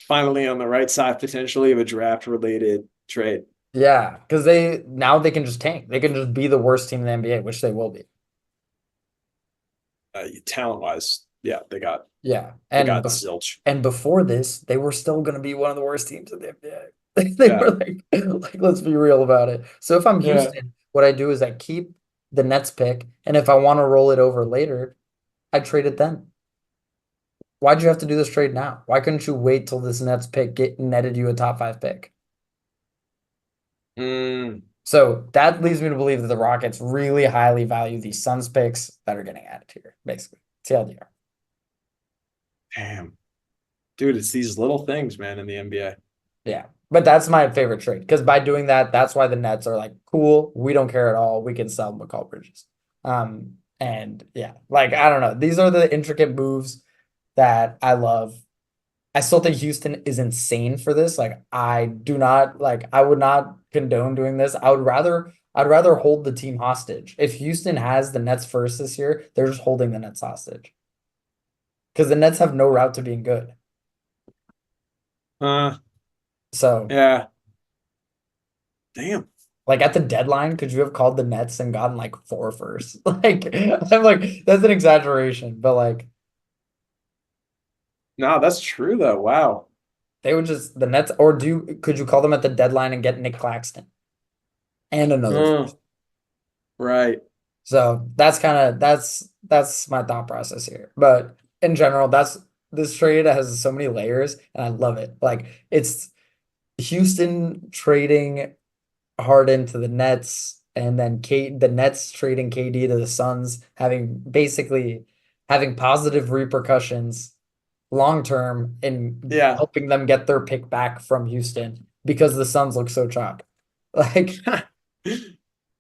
finally on the right side potentially of a draft related trade. Yeah, because they can just tank. They can just be the worst team in the NBA, which they will be. Talent wise, yeah, Yeah, they got zilch. and before this, they were still going to be one of the worst teams in the NBA. They Yeah, were like, let's be real about it. So if I'm yeah. Houston, what I do is I keep the Nets pick, and if I want to roll it over later, I trade it then. Why'd you have to do this trade now? Why couldn't you wait till this Nets pick netted you a top 5 pick? Mm, So that leads me to believe that the Rockets really highly value these Suns picks that are getting added here, basically. TLDR. damn, dude, it's these little things, man, in the NBA. Yeah. But that's my favorite trade, because by doing that, that's why the Nets are like, cool, we don't care at all. We can sell McCall Bridges. And yeah, like I don't know. These are the intricate moves that I love. I still think Houston is insane for this. Like I would not condone doing this. I'd rather hold the team hostage. If Houston has the Nets first this year, they're just holding the Nets hostage. Because the Nets have no route to being good. Uh, So, yeah, damn. like at the deadline, could you have called the Nets and gotten like 4 first? Like, I'm like, that's an exaggeration, but like No, that's true though. Wow. they would just the Nets, or could you call them at the deadline and get Nick Claxton and another Uh, first? right. So that's my thought process here. But in general, that's this trade has so many layers and I love it. Like it's Houston trading Harden to the Nets, and then the Nets trading KD to the Suns, having positive repercussions long term in Yeah. helping them get their pick back from Houston because the Suns look so chalk. Like,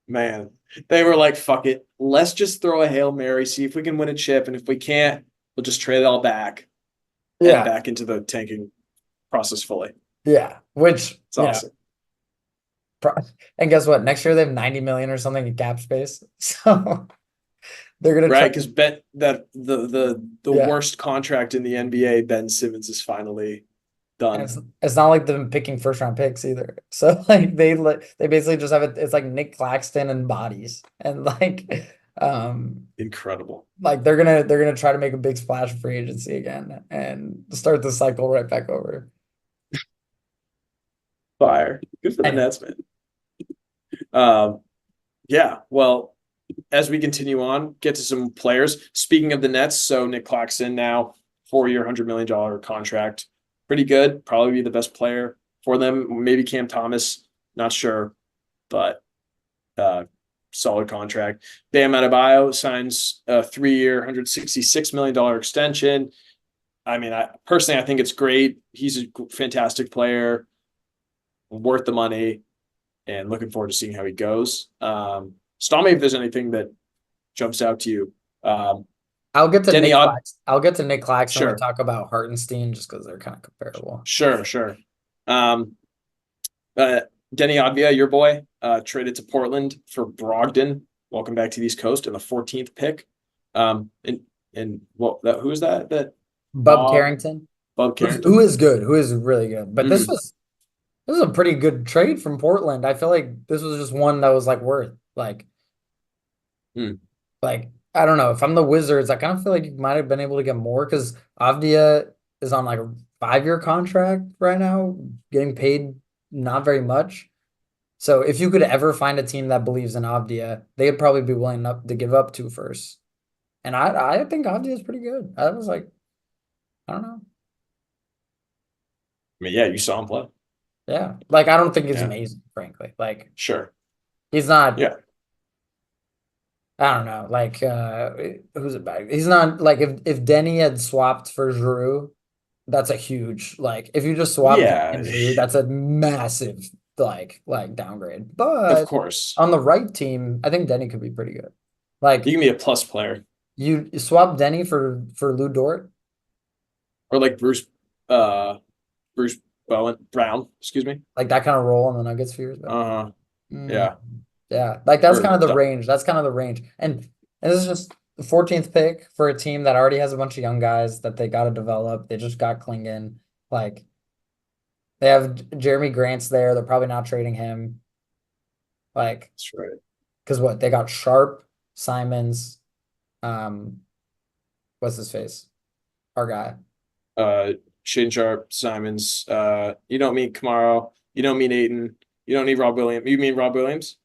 Man, they were like, fuck it. Let's just throw a Hail Mary, see if we can win a chip. And if we can't, we'll just trade it all back and yeah, back into the tanking process fully. yeah. Which, It's awesome. pro- and guess what? Next year they have 90 million or something in cap space. So they're gonna try Right? to, Because bet that the yeah. worst contract in the NBA, Ben Simmons, is finally And done. it's not like them picking first round picks either. So like they basically just have it. It's like Nick Claxton and bodies, and um Incredible. they're gonna try to make a big splash of free agency again and start the cycle right back over. Fire. Good for the Anyway, Nets, man. Um, yeah. Well, as we continue on, get to some players. Speaking of the Nets, so Nick Claxton now 4-year, $100 million contract. Pretty good. Probably be the best player for them. Maybe Cam Thomas, not sure, but solid contract. Bam Adebayo signs a 3-year, $166 million extension. I mean, I think it's great. He's a fantastic player, worth the money, and looking forward to seeing how he goes. Stall me if there's anything that jumps out to you. Denny Odd, I'll get to Nick Claxton when we sure, talk about Hartenstein just because they're kind of comparable. sure. Um, uh, Denny Advia, your boy, traded to Portland for Brogdon. Welcome back to the East Coast and the 14th pick. And what that who is that? That Bub Bob Carrington. Bub Who Carrington. is good, who is really good. But Mm, this was a pretty good trade from Portland. I feel like this was just one that was like worth mm. like I don't know. If I'm the Wizards, I kind of feel like you might have been able to get more because Avdia is on like a 5-year contract right now, getting paid not very much. So if you could ever find a team that believes in Avdia, they'd probably be willing up to give up two first. And I think Avdia is pretty good. I was like, I don't know. I mean, yeah, you saw him play. Yeah. Like I don't think he's Yeah, amazing, frankly. Like sure. he's not, Yeah, I don't know, like who's it back? He's not like if Denny had swapped for Giroux, that's a huge like if you just swap Denny yeah, and Giroux, that's a massive like downgrade. of But course. on the right team, I think Denny could be pretty good. You Like can be a plus player you swap Denny for Lou Dort, or like Bruce Brown, excuse me. like that kind of role in the Nuggets few years back. Uh, Mm, yeah, yeah, like that's kind or of the range. That's kind of the range. And this is just the 14th pick for a team that already has a bunch of young guys that they got to develop. They just got Klingon. Like they have Jeremy Grant's there. They're probably not trading him. Like that's right. because what they got Sharp, Simons, um, what's his face? Our guy. Uh, Shane Sharp, Simons. You don't mean Kamaro. You don't mean Aiton. You don't need Rob Williams. You mean Rob Williams?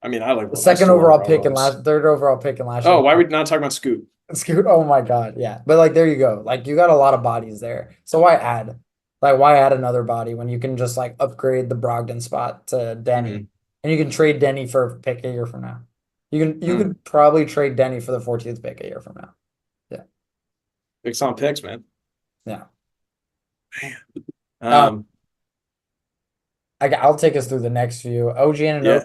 I mean, The I second still love overall Rob pick and Williams. last third overall pick and last year. Oh, why are we not talking about Scoot? Scoot. Oh my God. Yeah. But like there you go. Like you got a lot of bodies there. So why add? Like why add another body when you can just like upgrade the Brogdon spot to Denny? Hmm. And you can trade Denny for a pick a year from now. You Mm. could probably trade Denny for the 14th pick a year from now. Yeah. Picks on picks, man. Yeah. Um, Um, I'll take us through the next few. OG Anunoby, yeah,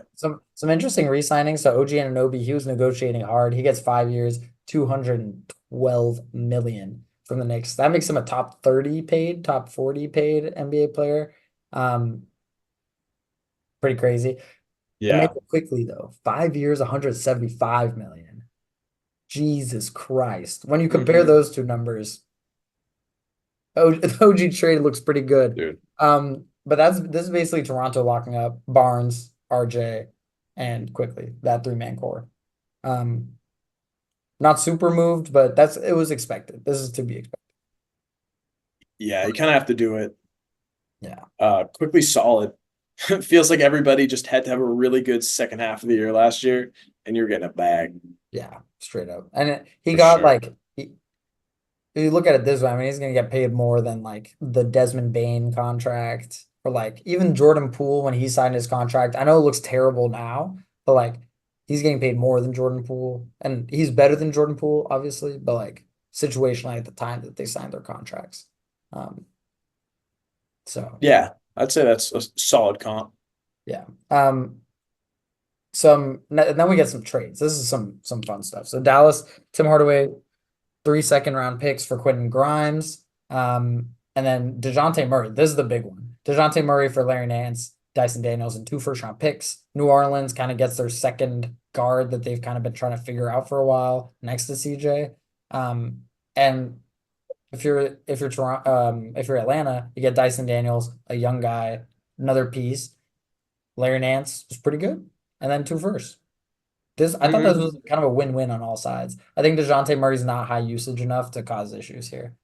some interesting re-signings. So OG Anunoby, he was negotiating hard. He gets 5 years, 212 million from the Knicks. That makes him a top 30 paid, top 40 paid NBA player. Um, Pretty crazy. yeah. Immanuel quickly though, 5 years, 175 million. Jesus Christ. When you compare Hmm. those two numbers, the OG trade looks pretty good. Dude. But this is basically Toronto locking up Barnes, RJ, and quickly that three-man core. Um, Not super moved, but it was expected. This is to be expected. Yeah, you kind of have to do it. Yeah, Quickly solid. Feels like everybody just had to have a really good second half of the year last year, and you're getting a bag yeah, straight up. And he for got sure. like if you look at it this way, I mean, he's gonna get paid more than like the Desmond Bain contract or like even Jordan Poole when he signed his contract. I know it looks terrible now, but like he's getting paid more than Jordan Poole, and he's better than Jordan Poole, obviously, but like situationally at the time that they signed their contracts. Um, so Yeah, I'd say that's a solid comp. yeah. And then we get some trades. This is some fun stuff. So Dallas, Tim Hardaway, 3 second-round picks for Quentin Grimes. And then DeJounte Murray. This is the big one. DeJounte Murray for Larry Nance, Dyson Daniels, and 2 first-round picks. New Orleans kind of gets their second guard that they've kind of been trying to figure out for a while next to CJ. And if you're Toronto, if you're Atlanta, you get Dyson Daniels, a young guy, another piece. Larry Nance was pretty good, and then 2 firsts. I thought this Hmm. was kind of a win-win on all sides. I think DeJounte Murray's not high usage enough to cause issues here.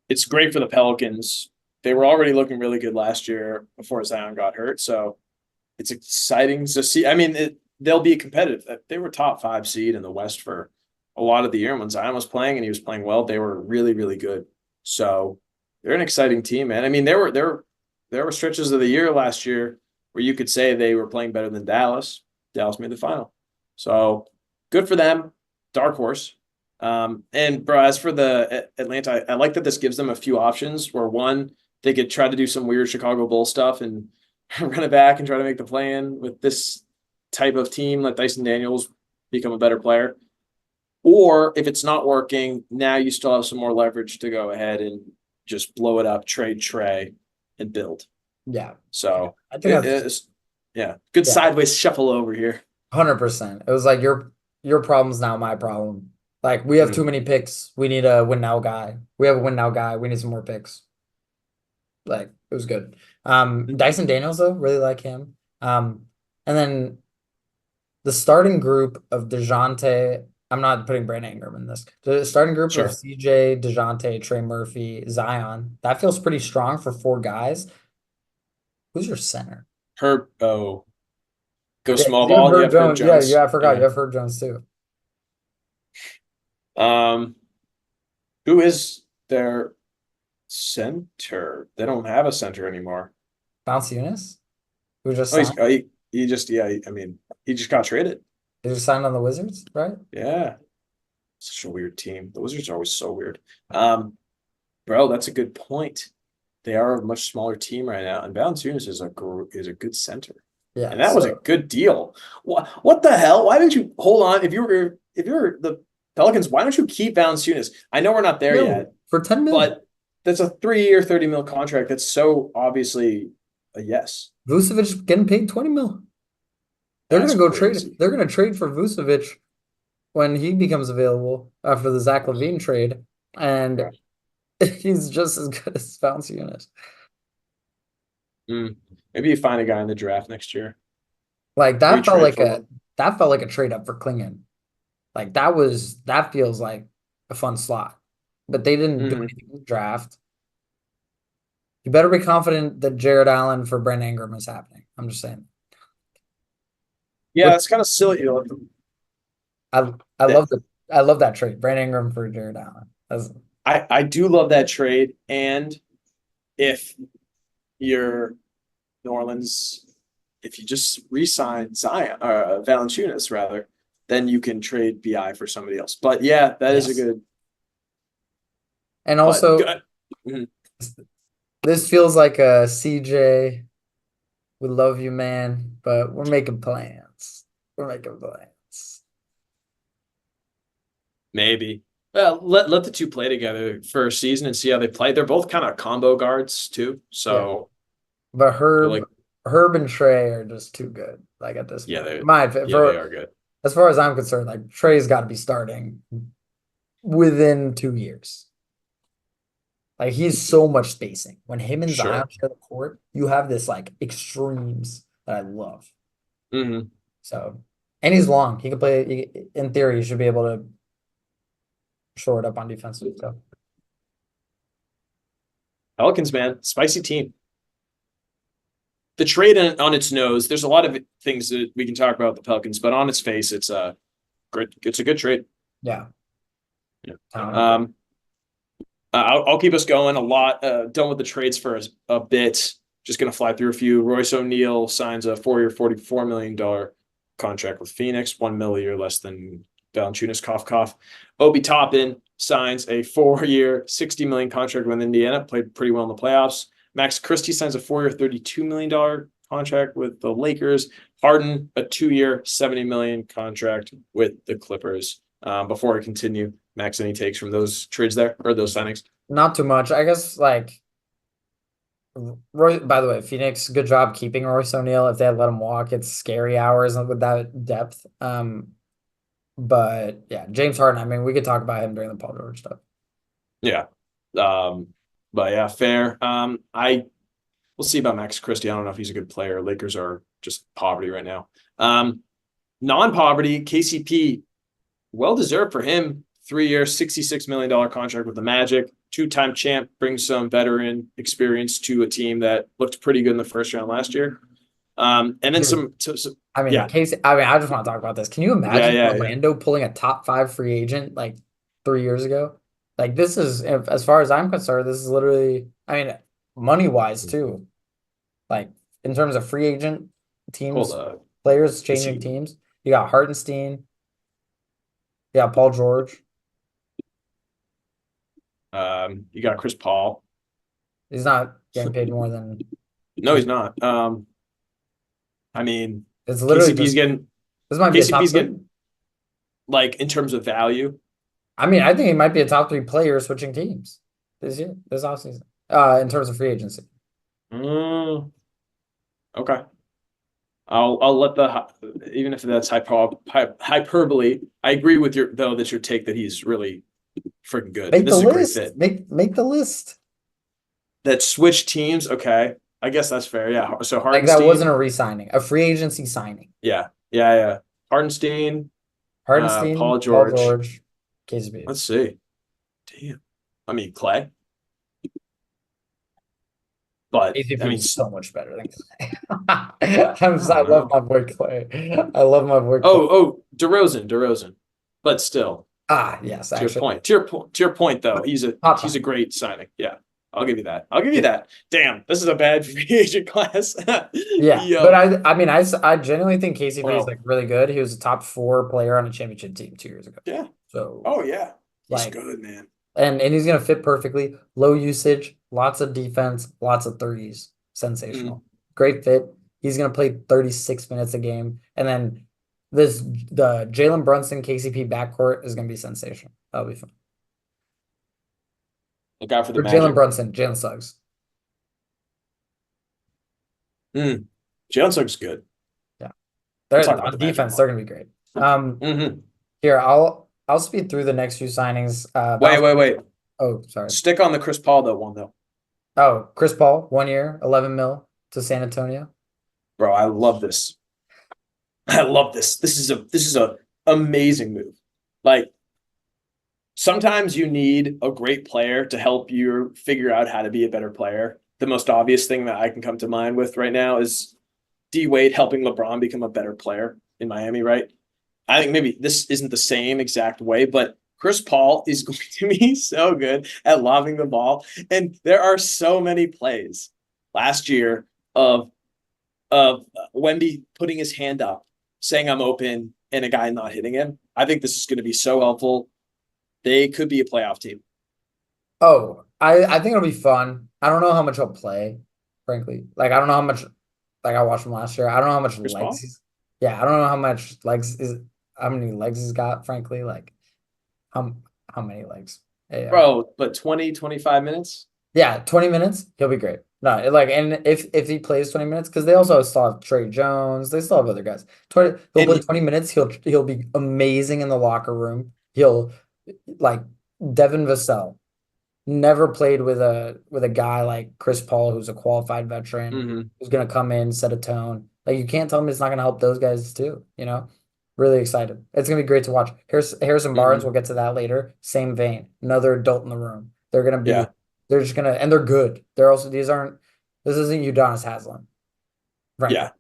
It's great for the Pelicans. They were already looking really good last year before Zion got hurt, so it's exciting to see. I mean, they'll be competitive. They were top 5 seed in the West for a lot of the year. And when Zion was playing and he was playing well, they were really, really good. So they're an exciting team, man. I mean, there were stretches of the year last year where you could say they were playing better than Dallas. Dallas made the final, so good for them. Dark horse. And bro, as for the Atlanta, I like that this gives them a few options. Where one, they could try to do some weird Chicago Bull stuff and run it back and try to make the play in with this type of team, let Dyson Daniels become a better player. Or if it's not working, now you still have some more leverage to go ahead and just blow it up, trade Trey, and build. Yeah. So I think that's it's yeah, good yeah, sideways shuffle over here. 100%. It was like your problem's now my problem. Like we have too many picks. We need a win now guy. We have a win now guy. We need some more picks. Like it was good. Dyson Daniels though, really like him. And then the starting group of DeJounte. I'm not putting Brandon Ingram in this. The starting group of Sure. CJ, DeJounte, Trey Murphy, Zion. That feels pretty strong for four guys. Who's your center? Herb. Oh, go Yeah, small you have ball. You Herb have Herb Jones. Yeah, Jones. yeah, I forgot. Yeah. You have Herb Jones too. Um, who is their center? They don't have a center anymore. Bounce Eunice, who just Oh, signed. he just I mean, he just got traded. He just signed on the Wizards, right? Yeah. Such a weird team. The Wizards are always so weird. Um, bro, that's a good point. They are a much smaller team right now, and Valanciunas is a good center, Yeah. and that was a So good deal. What the hell? Why didn't you hold on? If you're the Pelicans, why don't you keep Valanciunas? I know we're not there no, yet, for 10 mil. but that's a 3 year, 30 mil contract. That's so obviously a yes. Vucevic getting paid 20 mil. They're That's gonna go trade. crazy. They're gonna trade for Vucevic when he becomes available after the Zach LaVine trade, and he's just as good as Valanciunas. Mm. Maybe you find a guy in the draft next year. Like Or you trade for one. that felt like a trade up for Klingon. Like that feels like a fun slot, but they didn't do Mhm. anything with the draft. You better be confident that Jared Allen for Brandon Ingram is happening. I'm just saying. Yeah, Which it's kind of silly. You know, I I that love the I love that trade. Brandon Ingram for Jared Allen. I do love that trade. And if you're New Orleans, if you just re-sign Zion or Valanciunas rather, then you can trade BI for somebody else. But yeah, that is a Yes. good. And But also good. Mhm. this feels like a CJ. We love you, man, but we're making plans. We're making plans. Maybe. Well, let the two play together for a season and see how they play. They're both kind of combo guards too, Yeah. so But they're like, Herb and Trey are just too good. Like at this yeah, point. they they For are good. as far as I'm concerned, like Trey's got to be starting within 2 years. Like he's so much spacing. When him and Zion Sure. share the court, you have this like extremes that I love. Hmm. So, and he's long. He can play. In theory, he should be able to shore it up on defense. So, Pelicans, man, spicy team. The trade on its nose, there's a lot of things that we can talk about the Pelicans, but on its face, it's a good. It's a good trade. yeah, Yeah. talented. Um, I'll keep us going a lot. Done with the trades for a bit. Just gonna fly through a few. Royce O'Neal signs a 4 year, $44 million contract with Phoenix, 1 mil a year less than Valanciunas. Cough cough. Obi Toppin signs a 4 year, $60 million contract with Indiana. Played pretty well in the playoffs. Max Christie signs a 4 year, $32 million contract with the Lakers. Harden a 2 year, $70 million contract with the Clippers. Before I continue, Max, any takes from those trades there or those signings? Not too much. I guess like Roy. By the way, Phoenix, good job keeping Royce O'Neal. If they had let him walk, it's scary hours with that depth. But yeah, James Harden. I mean, we could talk about him during the Paul George stuff. Yeah. Um, but yeah, fair. I we'll see about Max Christie. I don't know if he's a good player. Lakers are just poverty right now. Non-poverty, KCP, well deserved for him. 3 year, $66 million contract with the Magic. Two-time champ, brings some veteran experience to a team that looked pretty good in the first round last year. And then Dude, I mean, yeah, Casey. I mean, I just want to talk about this. Can you imagine yeah. Orlando pulling a top five free agent like 3 years ago? Like this is, as far as I'm concerned, this is literally. I mean, money wise too. Like in terms of free agent Hold teams, up. players Let's changing see. teams. You got Hartenstein. Yeah, Paul George. You got Chris Paul. He's not getting paid more than No, he's not. I mean, it's literally KCP's just getting this might be a top KCP's three. getting like in terms of value. I mean, I think he might be a top three player switching teams this year, this offseason. In terms of free agency. Mm, okay. I'll let even if that's hyperbole. I agree with your take that he's really freaking good. Make This the is a great list. fit. Make the list. That switch teams. Okay, I guess that's fair. Yeah. So Like that wasn't Hardenstein. a re-signing, a free agency signing. Yeah. Yeah. Yeah. Hardenstein. Hardenstein, Paul Paul George. George, KCP. Let's see. Damn. I mean Klay. But I KCP mean, is so much better than Clay. I I don't love know. my boy Clay. I love my boy Clay. Oh, DeRozan. But still, Ah, yes, to your actually, point, to your point though, top he's a five. great signing. Yeah, I'll give you that. I'll give you Yeah, that. Damn, this is a bad free agent class. yeah. But Yo, I mean, I genuinely think KCP is bro. like really good. He was a top four player on a championship team 2 years ago. Yeah. So Oh yeah. He's like, good, man. and he's gonna fit perfectly. Low usage, lots of defense, lots of threes. Mm. Sensational. Great fit. He's gonna play 36 minutes a game, and then the Jalen Brunson KCP backcourt is gonna be sensational. That'll be fun. Look out for the Or Jalen Magic. Brunson, Jalen Suggs. Mm. Jalen Suggs good. Yeah, We'll they're talk about on the Magic defense. They're more. gonna be great. Hmm. Here I'll speed through the next few signings. Wait. Oh, sorry. Stick on the Chris Paul though. Oh, Chris Paul, 1 year, 11 mil to San Antonio. Bro, I love this. I love this. This is a amazing move. Like sometimes you need a great player to help you figure out how to be a better player. The most obvious thing that I can come to mind with right now is D Wade helping LeBron become a better player in Miami, right? I think maybe this isn't the same exact way, but Chris Paul is going to be so good at lobbing the ball. And there are so many plays last year of Wemby putting his hand up, saying I'm open, and a guy not hitting him. I think this is going to be so helpful. They could be a playoff team. Oh, I think it'll be fun. I don't know how much he'll play, frankly. Like I don't know how much like I watched him last year. I don't know how much Chris legs Paul? he's yeah, I don't know how much legs is how many legs he's got, frankly. Like how how many legs? Yeah. Bro, but 20, 25 minutes? Yeah, 20 minutes, he'll be great. No, like and if he plays 20 minutes, because they also still have Trey Jones, they still have other guys. He'll And play 20 minutes, he'll be amazing in the locker room. He'll like Devin Vassell. Never played with a guy like Chris Paul, who's a qualified veteran, mm-hmm. who's gonna come in, set a tone. Like you can't tell me it's not gonna help those guys too, you know? Really excited. It's gonna be great to watch. Harrison Barnes, Mm-hmm. we'll get to that later. Same vein, another adult in the room. Yeah, They're just gonna, and they're good. They're also this isn't Udonis Haslam, frankly. yeah.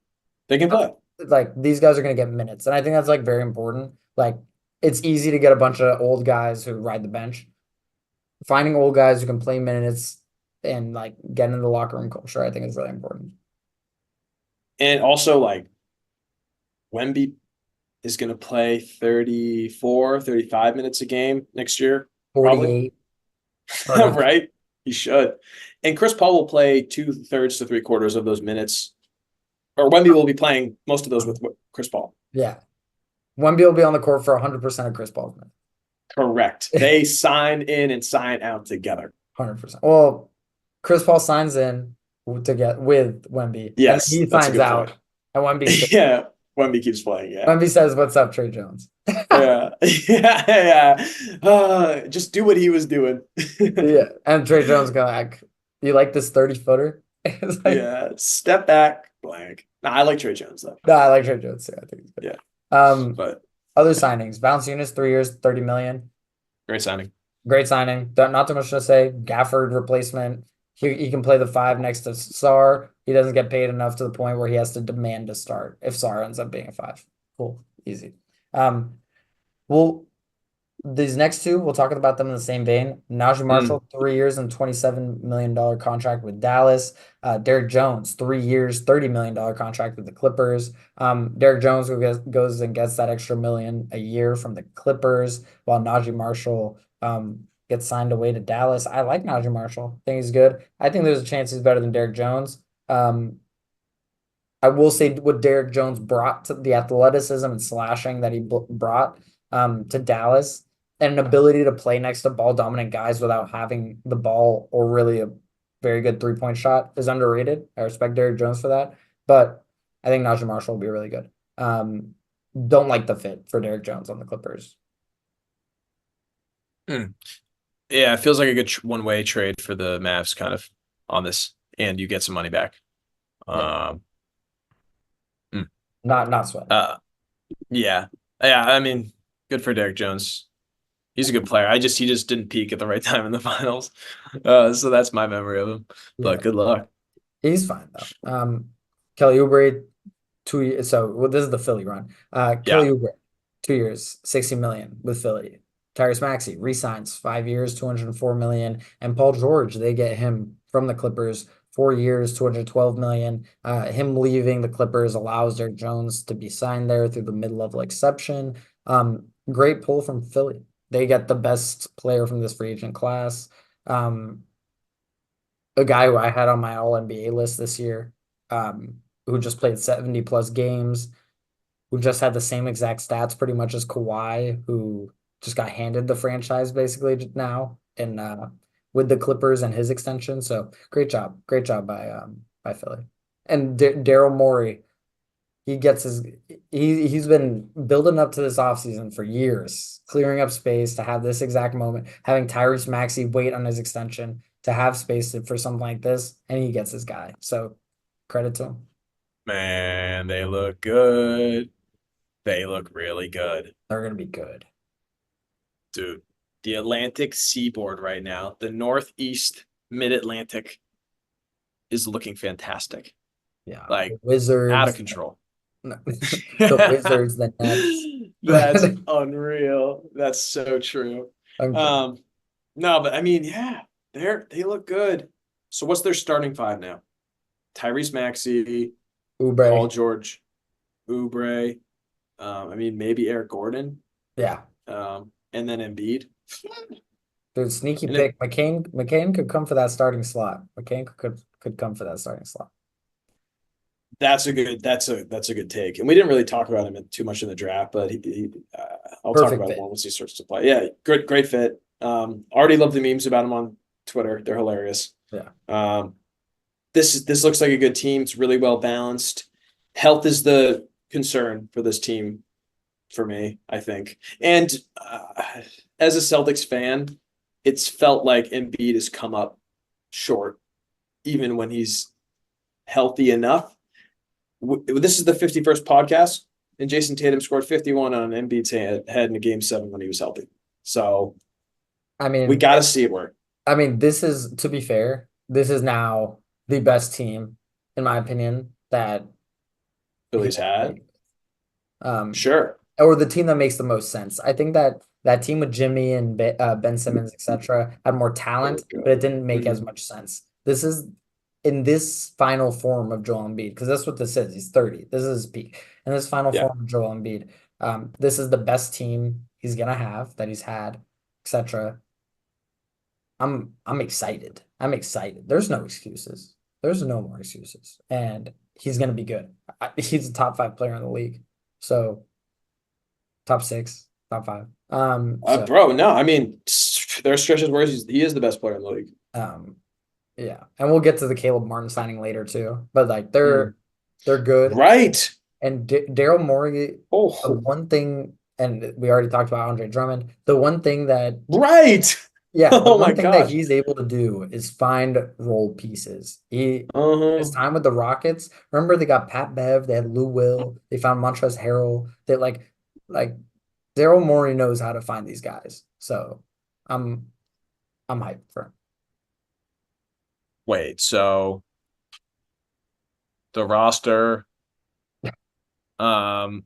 They can play. Like these guys are gonna get minutes, and I think that's like very important. Like it's easy to get a bunch of old guys who ride the bench. Finding old guys who can play minutes and like get into the locker room culture, I think is really important. And also, like, Wemby is going to play 34, 35 minutes a game next year, probably. 48 starting. Right? He should. And Chris Paul will play 2/3 to 3/4 of those minutes. Or Wemby will be playing most of those with Chris Paul. Yeah. Wemby will be on the court for 100% of Chris Paul's minutes. Correct. They sign in and sign out together. 100%. Well, Chris Paul signs in to get with Wemby, and then Yes, he that's a signs good out, point. and Yeah, Wemby keeps playing. Yeah. Wemby says, "What's up, Trey Jones?" Yeah. Yeah. Just do what he was doing. Yeah, and Trey Jones going like, "You like this 30-footer?" It's like, Yeah. Step back, blank. Nah, I like Trey Jones though. no, I like Trey Jones too. I think he's good. Yeah. But Other signings: Valanciunas, 3 years, 30 million. great signing. Great signing. Not too much to say. Gafford replacement. He can play the five next to Sar. He doesn't get paid enough to the point where he has to demand to start if Sar ends up being a five. Cool. Easy. Um, well, these next two, we'll talk about them in the same vein. Najee Mm. Marshall, 3 years and $27 million contract with Dallas. Derek Jones, 3 years, $30 million contract with the Clippers. Derek Jones goes and gets that extra million a year from the Clippers, while Najee Marshall gets signed away to Dallas. I like Najee Marshall. I think he's good. I think there's a chance he's better than Derek Jones. I will say what Derek Jones brought to the athleticism and slashing that he brought to Dallas, and an ability to play next to ball dominant guys without having the ball or really a very good 3-point shot is underrated. I respect Derrick Jones for that. But I think Najee Marshall will be really good. Don't like the fit for Derrick Jones on the Clippers. Hmm. Yeah, it feels like a good one-way trade for the Mavs kind of on this, and you get some money back. Yeah, Um, hmm. not sweating. uh, yeah, yeah. I mean, good for Derrick Jones. He's a good player. He just didn't peak at the right time in the finals. So that's my memory of him. Yeah, But good luck. he's fine though. Kelly Oubre, 2 years. So well, this is the Philly run. Yeah, Kelly Oubre, 2 years, 60 million with Philly. Tyrese Maxey resigns 5 years, 204 million. And Paul George, they get him from the Clippers, 4 years, 212 million. Him leaving the Clippers allows Derrick Jones to be signed there through the mid-level exception. Great pull from Philly. They get the best player from this free agent class. Um, a guy who I had on my all NBA list this year, who just played 70 plus games, who just had the same exact stats pretty much as Kawhi, who just got handed the franchise basically now and with the Clippers and his extension. So great job by Philly. And Daryl Morey, he gets his he's been building up to this offseason for years, clearing up space to have this exact moment, having Tyrese Maxey wait on his extension to have space for something like this, and he gets his guy. So credit to him. man, they look good. They look really good, They're gonna be good. dude. The Atlantic seaboard right now, the Northeast Mid-Atlantic is looking fantastic. Yeah. Like The out of Wizards, control. no, the Wizards, the Nets. That's unreal. That's so true. I'm kidding. Um, no, but I mean, yeah, they look good. So what's their starting five now? Tyrese Maxey, Paul Oubre. George, Oubre. I mean, maybe Eric Gordon. Yeah. And then Embiid. Dude, sneaky And it, pick. McCain could come for that starting slot. McCain could come for that starting slot. that's a good take. And we didn't really talk about him too much in the draft, but I'll talk Perfect about him fit. more once he starts to play. Yeah, great fit. Already love the memes about him on Twitter. They're hilarious. Yeah. This looks like a good team. It's really well balanced. Health is the concern for this team for me, I think. And as a Celtics fan, it's felt like Embiid has come up short, even when he's healthy enough. This is the 51st podcast, and Jason Tatum scored 51 on Embiid's head in a game 7 when he was healthy. So I we mean, got to see it work. this is, to be fair, this is now the best team, in my opinion, that he Philly's had. um Sure. or the team that makes the most sense. I think that that team with Jimmy and Ben Simmons, etc., had more They talent, look but good. it didn't make as Mhm. much sense. This is in this final form of Joel Embiid, because that's what this is. He's 30. This is his peak. In this final Yeah. form of Joel Embiid, this is the best team he's gonna have that he's had, etc. I'm excited. I'm excited. There's no excuses. There's no more excuses. And he's gonna be good. He's a top 5 player in the league. So top 6, top 5. Bro, no, I mean, there are stretches where he is the best player in the league. Um, yeah, and we'll get to the Caleb Martin signing later too. But like Mm. they're good. Right. And Daryl Morey, the Oh, one thing, and we already talked about Andre Drummond. The one thing that, right. yeah, the Oh my one thing that gosh. he's able to do is find role pieces. His Uh-huh. time with the Rockets. Remember, they got Pat Bev, they had Lou Will, they found Montrezl Harrell. They like Daryl Morey knows how to find these guys. So I'm I'm hyped for him. Wait, so the roster, um,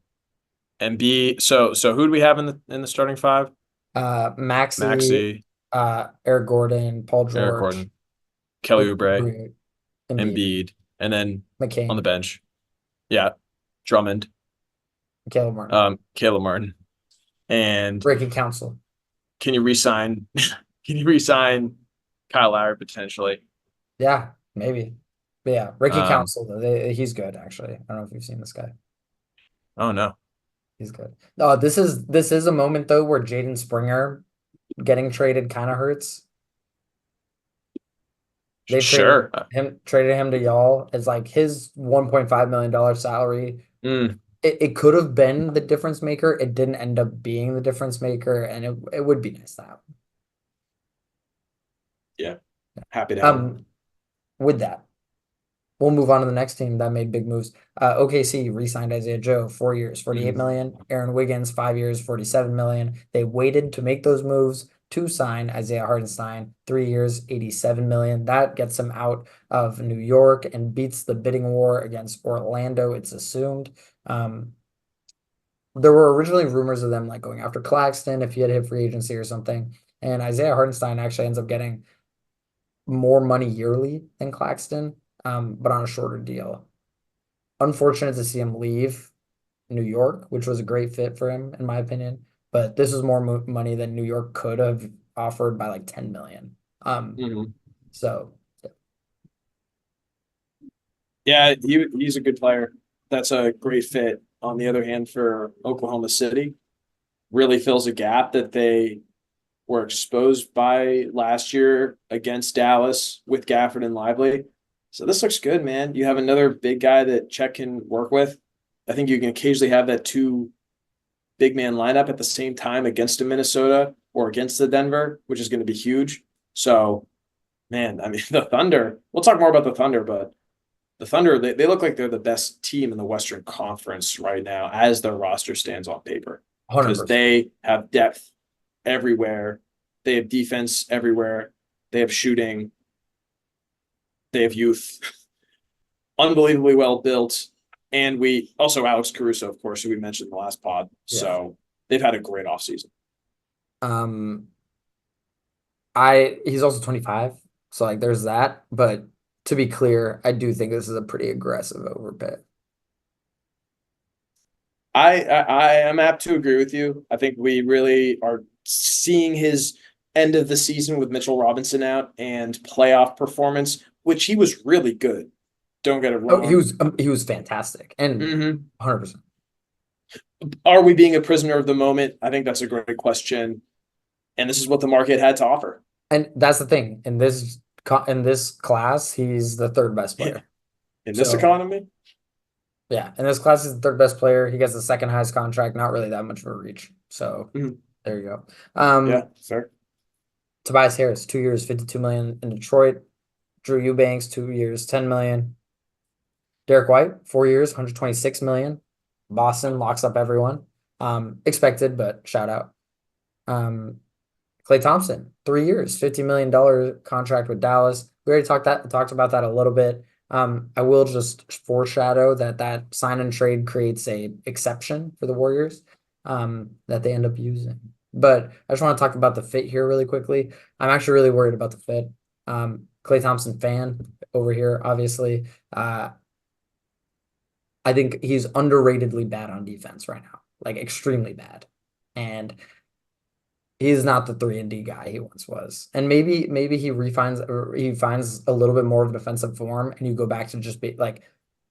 and B, so who do we have in the starting five? Maxey, Maxi, Eric Gordon, Paul Eric George, Gordon, Kelly Oubre, Oubre, Embiid, Embiid, and then on the McCain, bench, yeah, Drummond, Caleb Martin. Caleb Martin. And Breaking counsel. can you resign? Can you resign Kyle Lowry potentially? Yeah, maybe. But yeah, Ricky Um, Council though. He's good actually. I don't know if you've seen this guy. oh no. He's good. This is a moment though where Jaden Springer getting traded kind of hurts. They Sure. traded him to y'all as like his $1.5 million salary. Mm, It could have been the difference maker. It didn't end up being the difference maker, and it would be nice to have. yeah. Happy to have him. With that, we'll move on to the next team that made big moves. OKC re-signed Isaiah Joe, 4 years, 48 Mhm. million. Aaron Wiggins, 5 years, 47 million. They waited to make those moves to sign Isaiah Hartenstein, 3 years, 87 million. That gets him out of New York and beats the bidding war against Orlando, it's assumed. There were originally rumors of them like going after Claxton if he had hit free agency or something. And Isaiah Hartenstein actually ends up getting more money yearly than Claxton, but on a shorter deal. Unfortunate to see him leave New York, which was a great fit for him, in my opinion. But this was more money than New York could have offered by like 10 million. Mhm. So Yeah, he's a good player. That's a great fit. On the other hand, for Oklahoma City, really fills a gap that they were exposed by last year against Dallas with Gafford and Lively. So this looks good, man. You have another big guy that Chet can work with. I think you can occasionally have that two big man lineup at the same time against a Minnesota or against the Denver, which is going to be huge. So, man, I mean, the Thunder, we'll talk more about the Thunder, but the Thunder, they look like they're the best team in the Western Conference right now as their roster stands on paper because 100%. they have depth everywhere. They have defense everywhere. They have shooting. They have youth. Unbelievably well built. And we also Alex Caruso, of course, who we mentioned in the last pod. Yeah. So they've had a great offseason. Um, he's also 25, so like there's that. But to be clear, I do think this is a pretty aggressive overpay. I am apt to agree with you. I think we really are seeing his end of the season with Mitchell Robinson out and playoff performance, which he was really good. Don't get it Oh, wrong. he was fantastic and Mm-hmm. 100%. Are we being a prisoner of the moment? I think that's a great question. And this is what the market had to offer. And that's the thing in this class, he's the third best player. In this So economy? yeah, in this class, he's the third best player. He gets the second highest contract. Not really that much of a reach. So Mm-hmm. there you go. Yeah, fair. Tobias Harris, 2 years, 52 million in Detroit. Drew Eubanks, 2 years, 10 million. Derek White, 4 years, 126 million. Boston locks up everyone. Expected, but shout out. Um, Klay Thompson, 3 years, $50 million contract with Dallas. We already talked about that a little bit. I will just foreshadow that sign and trade creates a exception for the Warriors that they end up using. But I just want to talk about the fit here really quickly. I'm actually really worried about the fit. Klay Thompson fan over here, obviously. I think he's underratedly bad on defense right now, like extremely bad. And he's not the 3-and-D guy he once was. And maybe he finds a little bit more of a defensive form and you go back to just be like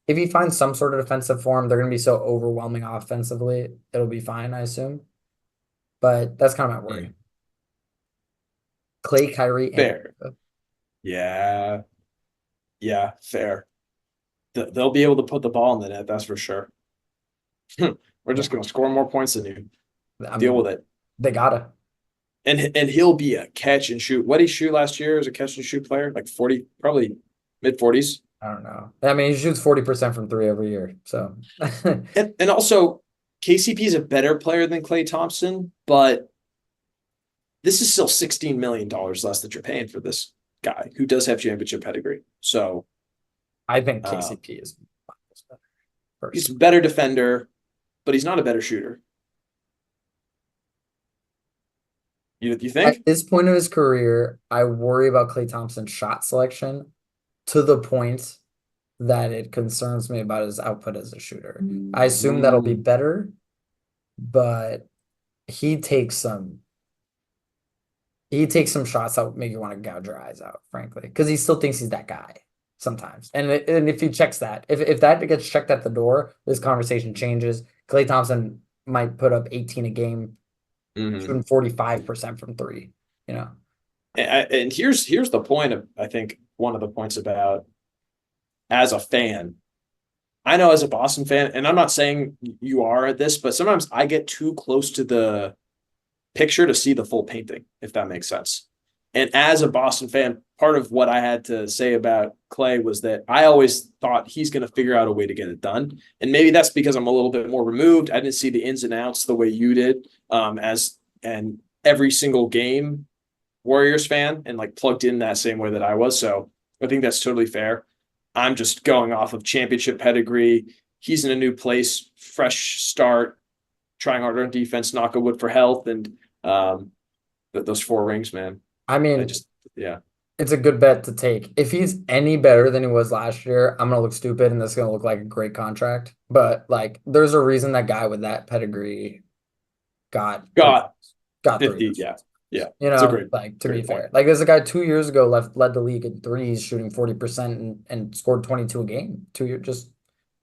if he finds some sort of defensive form, they're gonna be so overwhelming offensively, it'll be fine, I assume. But that's kind of my worry. Mm. Clay, Kyrie, and Fair. Yeah. Yeah, fair. They'll be able to put the ball in the net, that's for sure. We're just yeah, going to score more points than you. I Deal with mean, it. they gotta. And he'll be a catch and shoot. What did he shoot last year as a catch and shoot player? Like 40, probably mid 40s. I don't know. I mean, he shoots 40% from three every year. So And also KCP is a better player than Klay Thompson, but this is still $16 million less that you're paying for this guy who does have championship pedigree. So I think uh, KCP is he's a personally. better defender, but he's not a better shooter. You At think? this point of his career, I worry about Klay Thompson's shot selection to the point that it concerns me about his output as a shooter. I assume that'll be Mm, better, but he takes some he takes some shots that make you want to gouge your eyes out, frankly, because he still thinks he's that guy sometimes. And if he checks that, if that gets checked at the door, this conversation changes. Klay Thompson might put up 18 a game, mhm. shooting 45% from three, you know. And here's the point of, I think one of the points about, as a fan, I know as a Boston fan, and I'm not saying you are at this, but sometimes I get too close to the picture to see the full painting, if that makes sense. And as a Boston fan, part of what I had to say about Klay was that I always thought he's going to figure out a way to get it done. And maybe that's because I'm a little bit more removed. I didn't see the ins and outs the way you did, as and every single game Warriors fan, and like plugged in that same way that I was. So I think that's totally fair. I'm just going off of championship pedigree. He's in a new place, fresh start, trying harder on defense, knock on wood for health, and those four rings, man. I I mean, just, yeah, it's a good bet to take. If he's any better than he was last year, I'm gonna look stupid and that's gonna look like a great contract. But like, there's a reason that guy with that pedigree got three, got got 50. 3 years. Yeah, yeah, You it's a know, like to be great point. fair, like there's a guy 2 years ago led the league in threes, shooting 40% and scored 22 a game 2 years just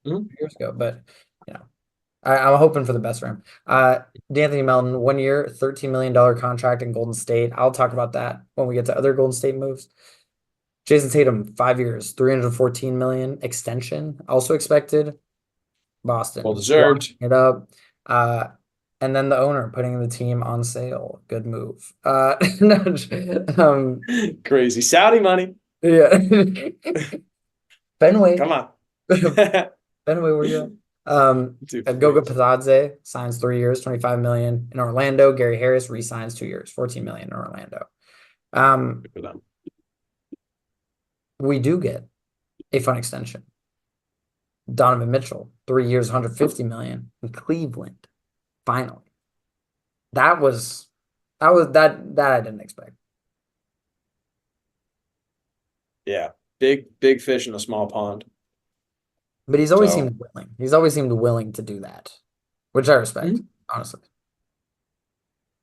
Mhm. 2 years ago. But you know, I'm hoping for the best for him. D'Anthony Melton, 1 year, $13 million contract in Golden State. I'll talk about that when we get to other Golden State moves. Jason Tatum, 5 years, 314 million extension, also expected. Well Boston deserved. locking it up. Uh, and then the owner putting the team on sale. Good move. No, Crazy Saudi money. yeah. Fenway. Come on. Fenway, where you at? Dude, for Goga reals. Patadze signs 3 years, 25 million in Orlando. Gary Harris re-signs 2 years, 14 million in Orlando. Um, Good for them. we do get a fun extension. Donovan Mitchell, 3 years, 150 million in Cleveland. Finally. That was that I didn't expect. Yeah. Big fish in a small pond. But he's always So seemed willing. He's always seemed willing to do that, which I respect, mhm. honestly.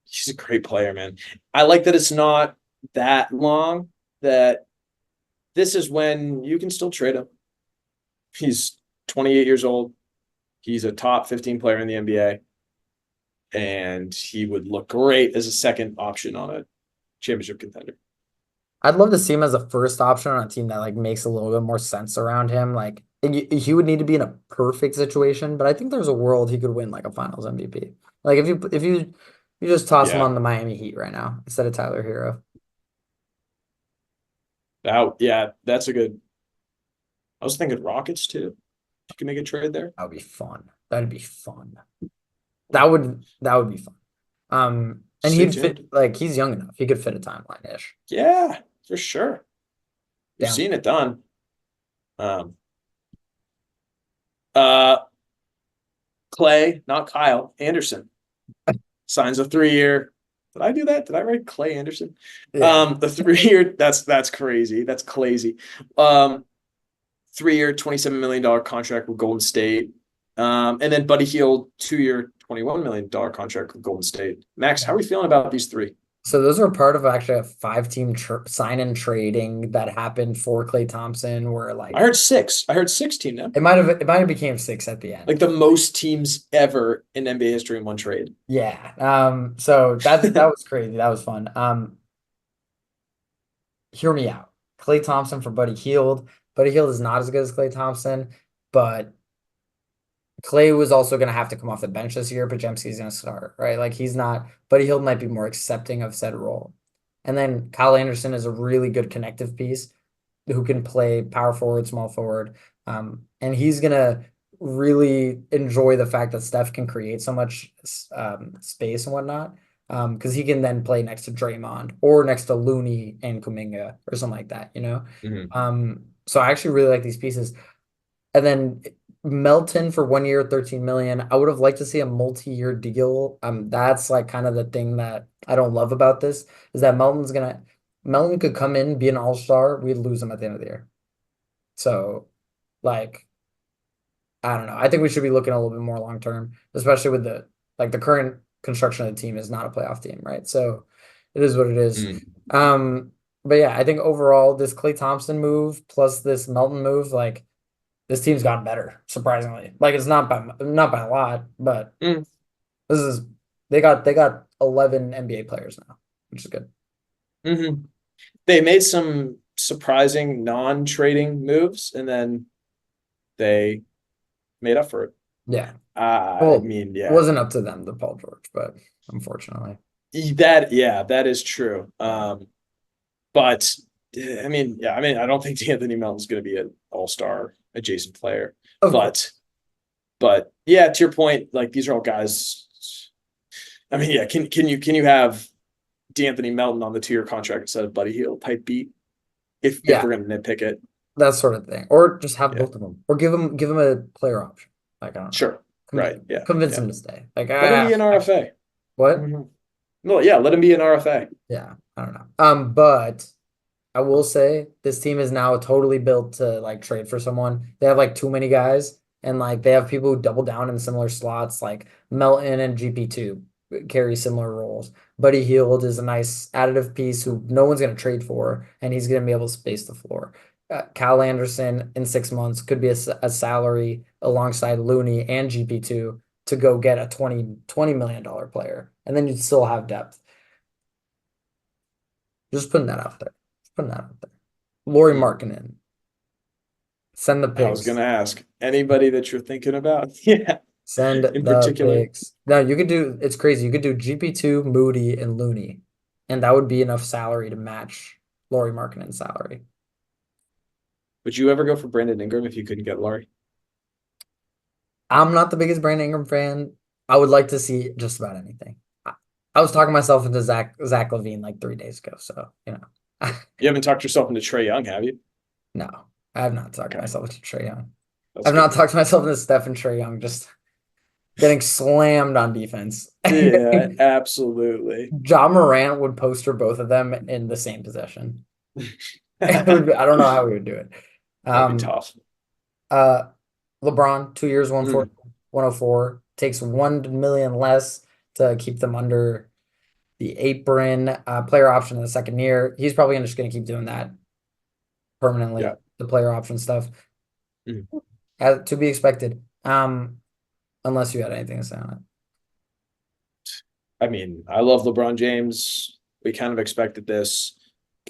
He's a great player, man. I like that it's not that long, that this is when you can still trade him. He's 28 years old. He's a top 15 player in the NBA, and he would look great as a second option on a championship contender. I'd love to see him as a first option on a team that like makes a little bit more sense around him. Like he would need to be in a perfect situation, but I think there's a world he could win like a Finals MVP. Like if you just toss him Yeah. on the Miami Heat right now instead of Tyler Hero, Yeah, that's a good. I was thinking Rockets too. You can make a trade there. that would be fun. That'd be fun. That would be fun. And Stay he'd fit tuned. like he's young enough. He could fit a timeline ish. Yeah, for sure. We've Damn. seen it done. Um, uh, Klay, not Kyle Anderson, signs a 3 year. Did I do that? Did I write Klay Anderson? Yeah. The 3 year. That's crazy. That's crazy. 3 year, $27 million contract with Golden State. And then Buddy Hield, 2 year, $21 million contract with Golden State. Max, how are we feeling about these three? So those are part of actually a 5 team sign and trading that happened for Klay Thompson, where I like heard six. I heard 16 now. it might have became 6 at the Like end. the most teams ever in NBA history in one trade. Yeah. So that was crazy. That was fun. Hear me out. Klay Thompson for Buddy Hield. Buddy Hield is not as good as Klay Thompson, but Klay was also going to have to come off the bench this year. Pajemski's going to start, right? Like he's not. Buddy Hield might be more accepting of said role. And then Kyle Anderson is a really good connective piece who can play power forward, small forward. And he's gonna really enjoy the fact that Steph can create so much space and whatnot. Because he can then play next to Draymond or next to Looney and Kuminga or something like that, you know? Mhm. So I actually really like these pieces. And then Melton for 1 year, 13 million. I would have liked to see a multi-year deal. That's like kind of the thing that I don't love about this is that Melton could come in, be an all-star, we'd lose him at the end of the year. So, like, I don't know. I think we should be looking a little bit more long term, especially with the current construction of the team is not a playoff team, right? So it is what it is. Mm. But yeah, I think overall this Klay Thompson move plus this Melton move, like this team's gotten better, surprisingly. Like it's not by a lot, but Mm. this is they got 11 NBA players now, which is good. Mhm. They made some surprising non-trading moves, and then they made up for it. Yeah. I Well, mean, it yeah, wasn't up to them, the Paul George, but unfortunately. that is true. Yeah. But I mean, yeah, I mean, I don't think D'Anthony Melton's going to be an all-star adjacent player, Of course. but yeah, to your point, like these are all guys. I mean, yeah, can you have D'Anthony Melton on the 2-year contract instead of Buddy Hield type beat if Yeah, we're going to nitpick it? that sort of thing. Or just have Yeah, both of them. Or give him a player option. Like, I don't know. sure, right, yeah, Convince yeah. him to stay. Like, Let him be an I RFA. what? Mhm. No, yeah, let him be an RFA. Yeah, I don't know. But I will say this team is now totally built to like trade for someone. They have like too many guys, and like they have people who double down in similar slots, like Melton and GP2 carry similar roles. Buddy Hield is a nice additive piece who no one's going to trade for, and he's going to be able to space the floor. Cal Anderson in 6 months could be a salary alongside Looney and GP2 to go get a $20 million player, and then you'd still have depth. Just putting that out there. Just putting that out there. Laurie Hmm. Markkinen. Send the I was pics. gonna ask anybody that you're thinking about. Yeah, Send in the particular. pics. No, you could do, it's crazy. You could do GP2, Moody, and Looney. And that would be enough salary to match Laurie Markkinen's salary. Would you ever go for Brandon Ingram if you couldn't get Laurie? I'm not the biggest Brandon Ingram fan. I would like to see just about anything. I was talking myself into Zach Levine like 3 days ago. So, You haven't talked yourself into Trey Young, have you? no, I have not talked Okay, myself into Trae Young. that's I've good not to know. talked myself into Steph and Trae Young, just getting slammed on defense. Yeah, absolutely. Ja Morant would poster both of them in the same possession. I don't know how we would do it. That'd be Um, tough. uh, LeBron, 2 years, Mm, 104, takes 1 million less to keep them under the apron. Player option in the second year. He's probably just going to keep doing that yeah. permanently. The player option stuff, Mm. to be expected. Unless you had anything to say on it. I mean, I love LeBron James. We kind of expected this.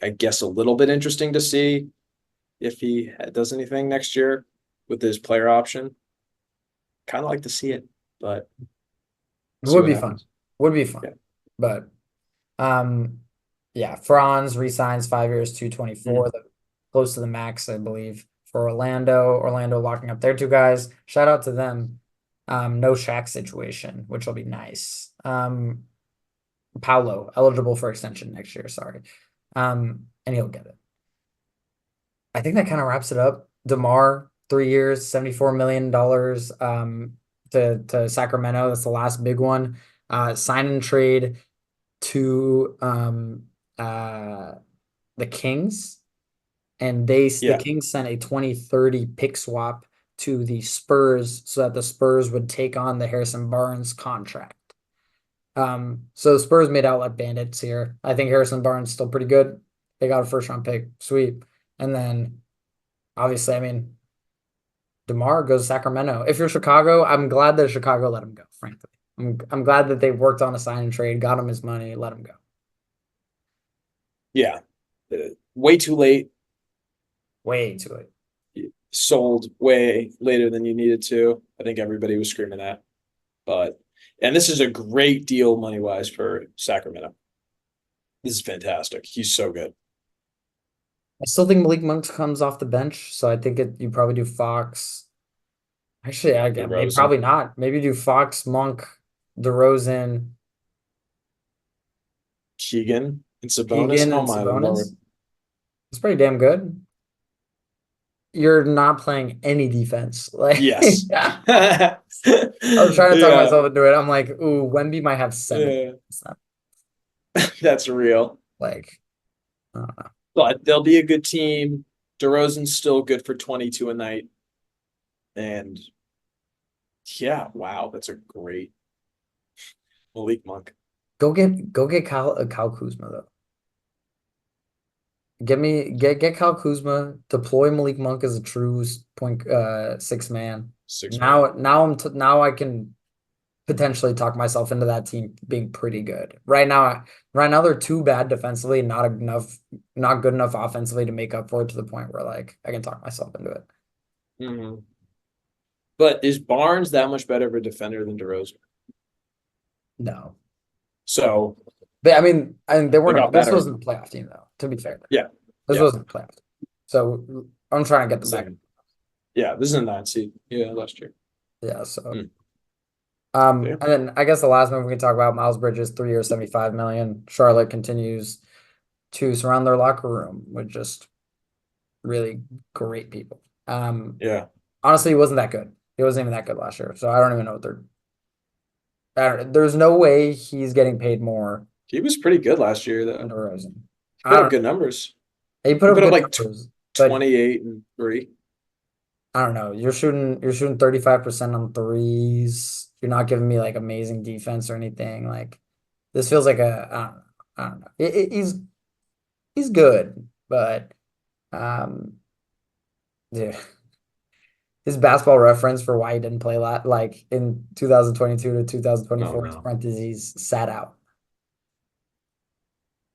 I guess a little bit interesting to see if he does anything next year with his player option. Kind of like to see it, but It see would what be fun. happens. Would be fun. Yeah. But yeah, Franz resigns 5 years, Mm. 224, close to the max, I believe, for Orlando. Orlando locking up their two guys. Shout out to them. No Shaq situation, which will be nice. Paolo eligible for extension next year. Sorry, and he'll get it. I think that kind of wraps it up. DeMar, 3 years, $74 million. To Sacramento. That's the last big one. Sign and trade to the Kings, and the Yeah. Kings sent a 2030 pick swap to the Spurs so that the Spurs would take on the Harrison Barnes contract. So the Spurs made out like bandits here. I think Harrison Barnes still pretty good. They got a first round pick, sweet. And then obviously, I mean, DeMar goes to Sacramento. If you're Chicago, I'm glad that Chicago let him go, frankly. I'm glad that they worked on a sign and trade, got him his money, let him go. Yeah. Way too late. Way too late. Sold way later than you needed to. I think everybody was screaming that. But and this is a great deal money wise for Sacramento. This is fantastic. He's so good. I still think Malik Monk comes off the bench, so I think you probably do Fox. Actually, maybe DeRozan, probably not. Maybe do Fox, Monk, DeRozan, Keegan, and Sabonis. Keegan, Oh and my Sabonis. lord. It's pretty damn good. You're not playing any defense. Like, Yes. yeah. Yeah. I was trying to talk myself into it. I'm like, ooh, Wemby might have 7. Yeah. That's real. Like, I don't know. But they'll be a good team. DeRozan's still good for 22 a night. And yeah, wow, that's a great Malik Monk. Go get Kyle Kuzma though. Get Kyle Kuzma, deploy Malik Monk as a true point 6 man. Six man. Now I can potentially talk myself into that team being pretty good. Right now they're too bad defensively, not good enough offensively to make up for it to the point where like I can talk myself into it. Mhm. But is Barnes that much better of a defender than DeRozan? No. So But I mean, they got this better. wasn't a playoff team though, to be fair. Yeah, This yeah. wasn't a playoff team. So I'm trying to get them back. Same. Yeah, this is a 9 seed. Yeah, last year. Yeah, so Hmm. Yeah. and then I guess the last move we can talk about, Miles Bridges, 3 years, 75 million. Charlotte continues to surround their locker room with just really great people. Yeah. Honestly, he wasn't that good. He wasn't even that good last year. So I don't even know what they're I don't, there's no way he's getting paid more He was pretty good last year, than though. DeRozan. He I put up don't good numbers. he put He up put up good like numbers, but 28 and 3. I don't know. You're shooting 35% on threes. You're not giving me like amazing defense or anything. Like this feels like I don't know. He's good, but um yeah. His basketball reference for why he didn't play like in 2022 to Oh 2024 is no. parentheses sat out.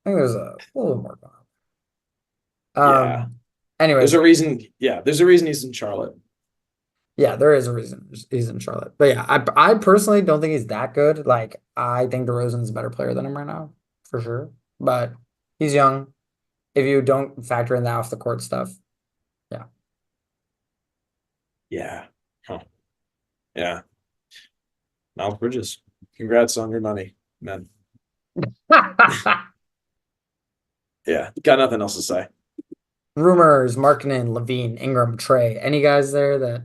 I think there's a little more going on. Yeah. There's Anyways, a reason. Yeah, there's a reason he's in Charlotte. yeah, there is a reason he's in Charlotte. But yeah, I personally don't think he's that good. Like I think DeRozan's a better player than him right now, for sure. But he's young. If you don't factor in the off the court stuff, yeah. Yeah. Huh. Yeah. Miles Bridges. Congrats on your money, man. Yeah. Got nothing else to say. Rumors, Markkinen, Levine, Ingram, Trey. Any guys there that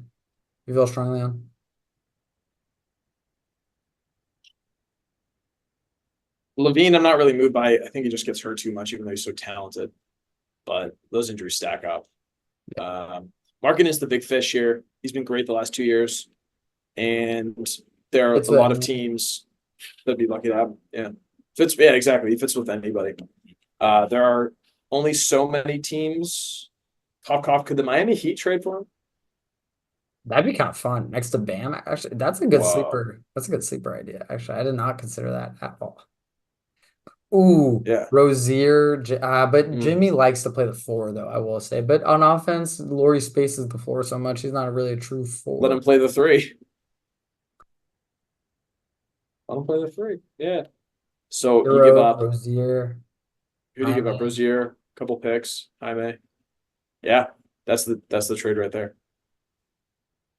you feel strongly on? Levine, I'm not really moved by. I think he just gets hurt too much, even though he's so talented. But those injuries stack up. Markin is the big fish here. He's been great the last 2 years, and there are It's a lot of teams that'd be lucky to have him. Yeah, fits. Yeah, exactly. He fits with anybody. There are only so many teams. Cough. Could the Miami Heat trade for him? That'd be kind of fun next to Bam. Actually, that's a good Whoa. sleeper. That's a good sleeper idea. Actually, I did not consider that at all. Ooh, Yeah. Rozier. But Mm. Jimmy likes to play the floor, though, I will say. But on offense, Laurie spaces the floor so much. He's not really a true Let him four. play the three. Let him play the three. Yeah. So you give Hero, up. Rozier, Who do you give up? Jaime. Rozier, couple picks, Jaime. Yeah, that's the trade right there.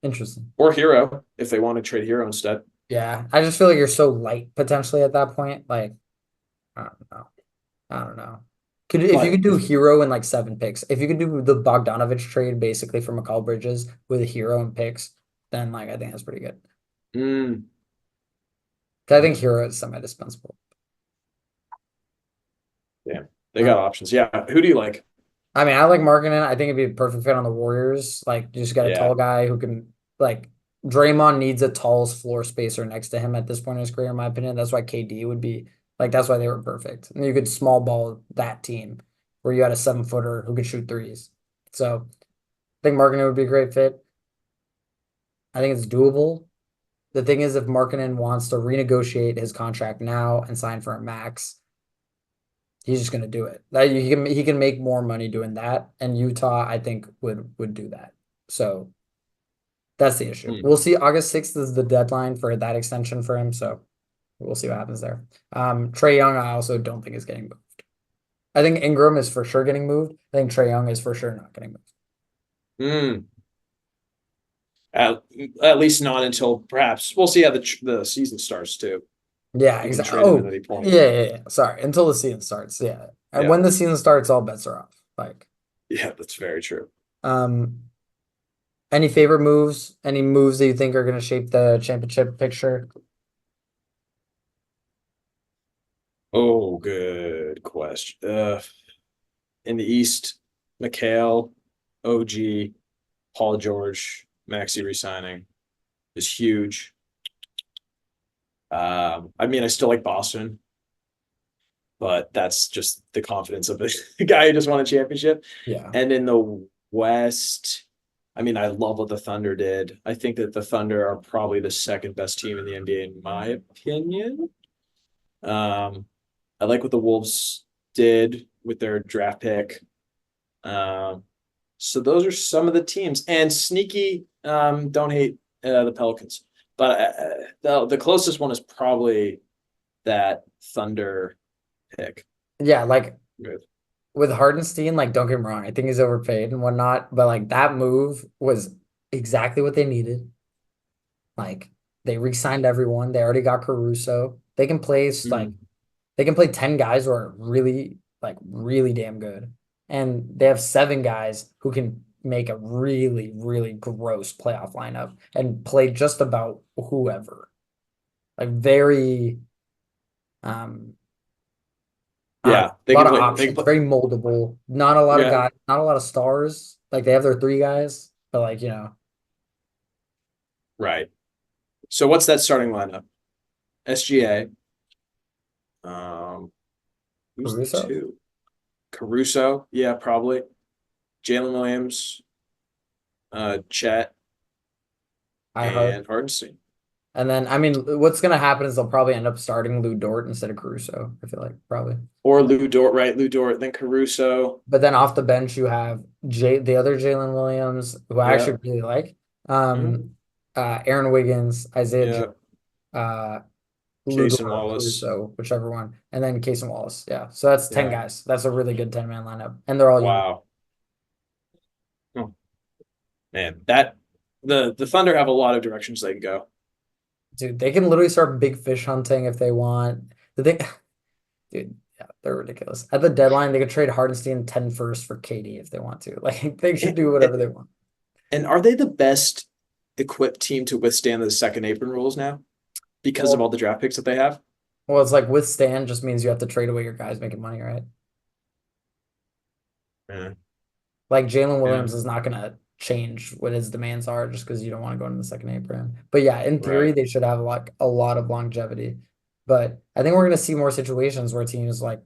Interesting. Or Hero if they want to trade Hero instead. Yeah, I just feel like you're so light potentially at that point. Like, I don't know. I don't know. If you Like could do Hero and like 7 picks, if you could do the Bogdanovich trade basically for McCall Bridges with a Hero and picks, then like I think that's pretty good. mm, 'Cause I think Hero is semi-dispensable. yeah, they Uh, got options. Yeah, who do you like? I mean, I like Markkinen. I think it'd be a perfect fit on the Warriors. Like, you just got a Yeah. tall guy who can like Draymond needs a tall floor spacer next to him at this point in his career, in my opinion. That's why KD would be like that's why they were perfect. And you could small ball that team where you had a 7-footer who could shoot threes. So I think Markkinen would be a great fit. I think it's doable. The thing is, if Markkinen wants to renegotiate his contract now and sign for a max, he's just going to do it. That he can make more money doing that, and Utah, I think, would do that. So that's the issue. Mm. We'll see. August 6th is the deadline for that extension for him, so we'll see what happens there. Trae Young, I also don't think is getting moved. I think Ingram is for sure getting moved. I think Trae Young is for sure not getting moved. Mm. At, at least not until perhaps we'll see how the season starts too. Yeah, You can exactly. trade him at Oh, any point. yeah. Sorry, until the season starts. Yeah, and Yeah, when the season starts, all bets are off. Like, yeah, that's very true. um, any favorite moves? Any moves that you think are going to shape the championship picture? Oh, good question. In the East, McHale, OG, Paul George, Maxi resigning is huge. I mean, I still like Boston, but that's just the confidence of the guy who just won a championship. Yeah. And in the West, I mean, I love what the Thunder did. I think that the Thunder are probably the second best team in the NBA, in my opinion. Um, I like what the Wolves did with their draft pick. Um, so those are some of the teams. And sneaky, don't hate the Pelicans, but the closest one is probably that Thunder pick. Yeah, like Good. with Hardenstein, like don't get me wrong, I think he's overpaid and whatnot, but like that move was exactly what they needed. Like they re-signed everyone. They already got Caruso. They can play like Mm. they can play 10 guys who are really like really damn good. And they have 7 guys who can make a really, really gross playoff lineup and play just about whoever. Like very um I don't know, Yeah, they a lot can of play. They can options, play. very moldable. Not a lot of Yeah, guys, not a lot of stars. Like they have their 3 guys, but like, right. So what's that starting lineup? SGA. Um, who's the Caruso, two? Caruso. Yeah, probably. Jalen Williams, Chet, I heard. and Hardenstein. And then, I mean, what's gonna happen is they'll probably end up starting Lou Dort instead of Caruso. I feel like probably. Or Lou Dort, right? Lou Dort, then Caruso. But then off the bench, you have the other Jalen Williams, who I Yeah. actually really like. Mhm. Aaron Wiggins, Isaiah Joe, Yeah. uh, Lou Jason Dort, Wallace. Caruso, whichever one, and then Casey Wallace. Yeah, so that's 10 Yeah. guys. That's a really good 10-man lineup, and they're all young. Wow. Oh, man, that the Thunder have a lot of directions they can go. Dude, they can literally start big fish hunting if they want. The thing, dude, yeah, they're ridiculous. At the deadline, they could trade Hardenstein 10 first for KD if they want to. Like they should do whatever they want. And are they the best equipped team to withstand the second apron rules now because of all Well, the draft picks that they have? well, it's like withstand just means you have to trade away your guys making money, right? Yeah. Like Jalen Yeah. Williams is not gonna change what his demands are just because you don't want to go into the second apron. But yeah, in theory, Right. they should have like a lot of longevity. But I think we're gonna see more situations where teams like,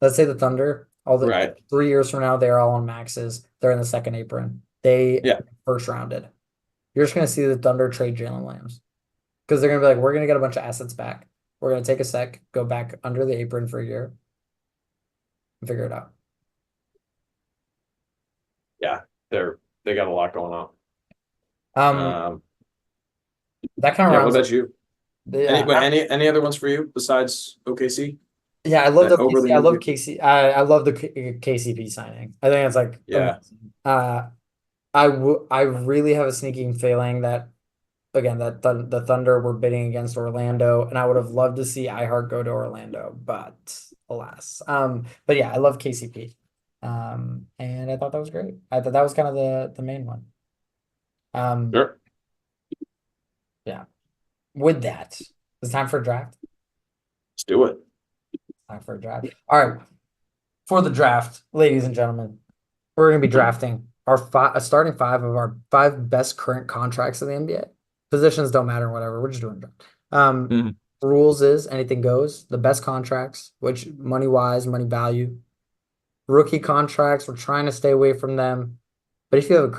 let's say the Thunder, all the Right. 3 years from now, they're all on maxes. They're in the second apron. They Yeah. first rounded. You're just gonna see the Thunder trade Jalen Williams because they're gonna be like, we're gonna get a bunch of assets back. We're gonna take a sec, go back under the apron for a year, and figure it out. Yeah. They got a lot going on. Um, Um, that kind of yeah, what rounds up. about you? Any Yeah, but any other ones for you besides OKC yeah, I love that the overly I moved love you? Casey. I love the KCP signing. I think it's like Yeah. amazing. I really have a sneaking feeling that again that the Thunder were bidding against Orlando, and I would have loved to see iHeart go to Orlando, but alas. But yeah, I love KCP. And I thought that was great. I thought that was kind of the main one. Um, Sure. yeah. With that, it's time for a draft. Let's do it. Time for a draft. All right, for the draft, ladies and gentlemen. We're going to be drafting our a starting 5 of our 5 best current contracts in the NBA. Positions don't matter, whatever. We're just doing draft. Um, Mhm. rules is anything goes. The best contracts, which money wise, money value. Rookie contracts, we're trying to stay away from them. But if you have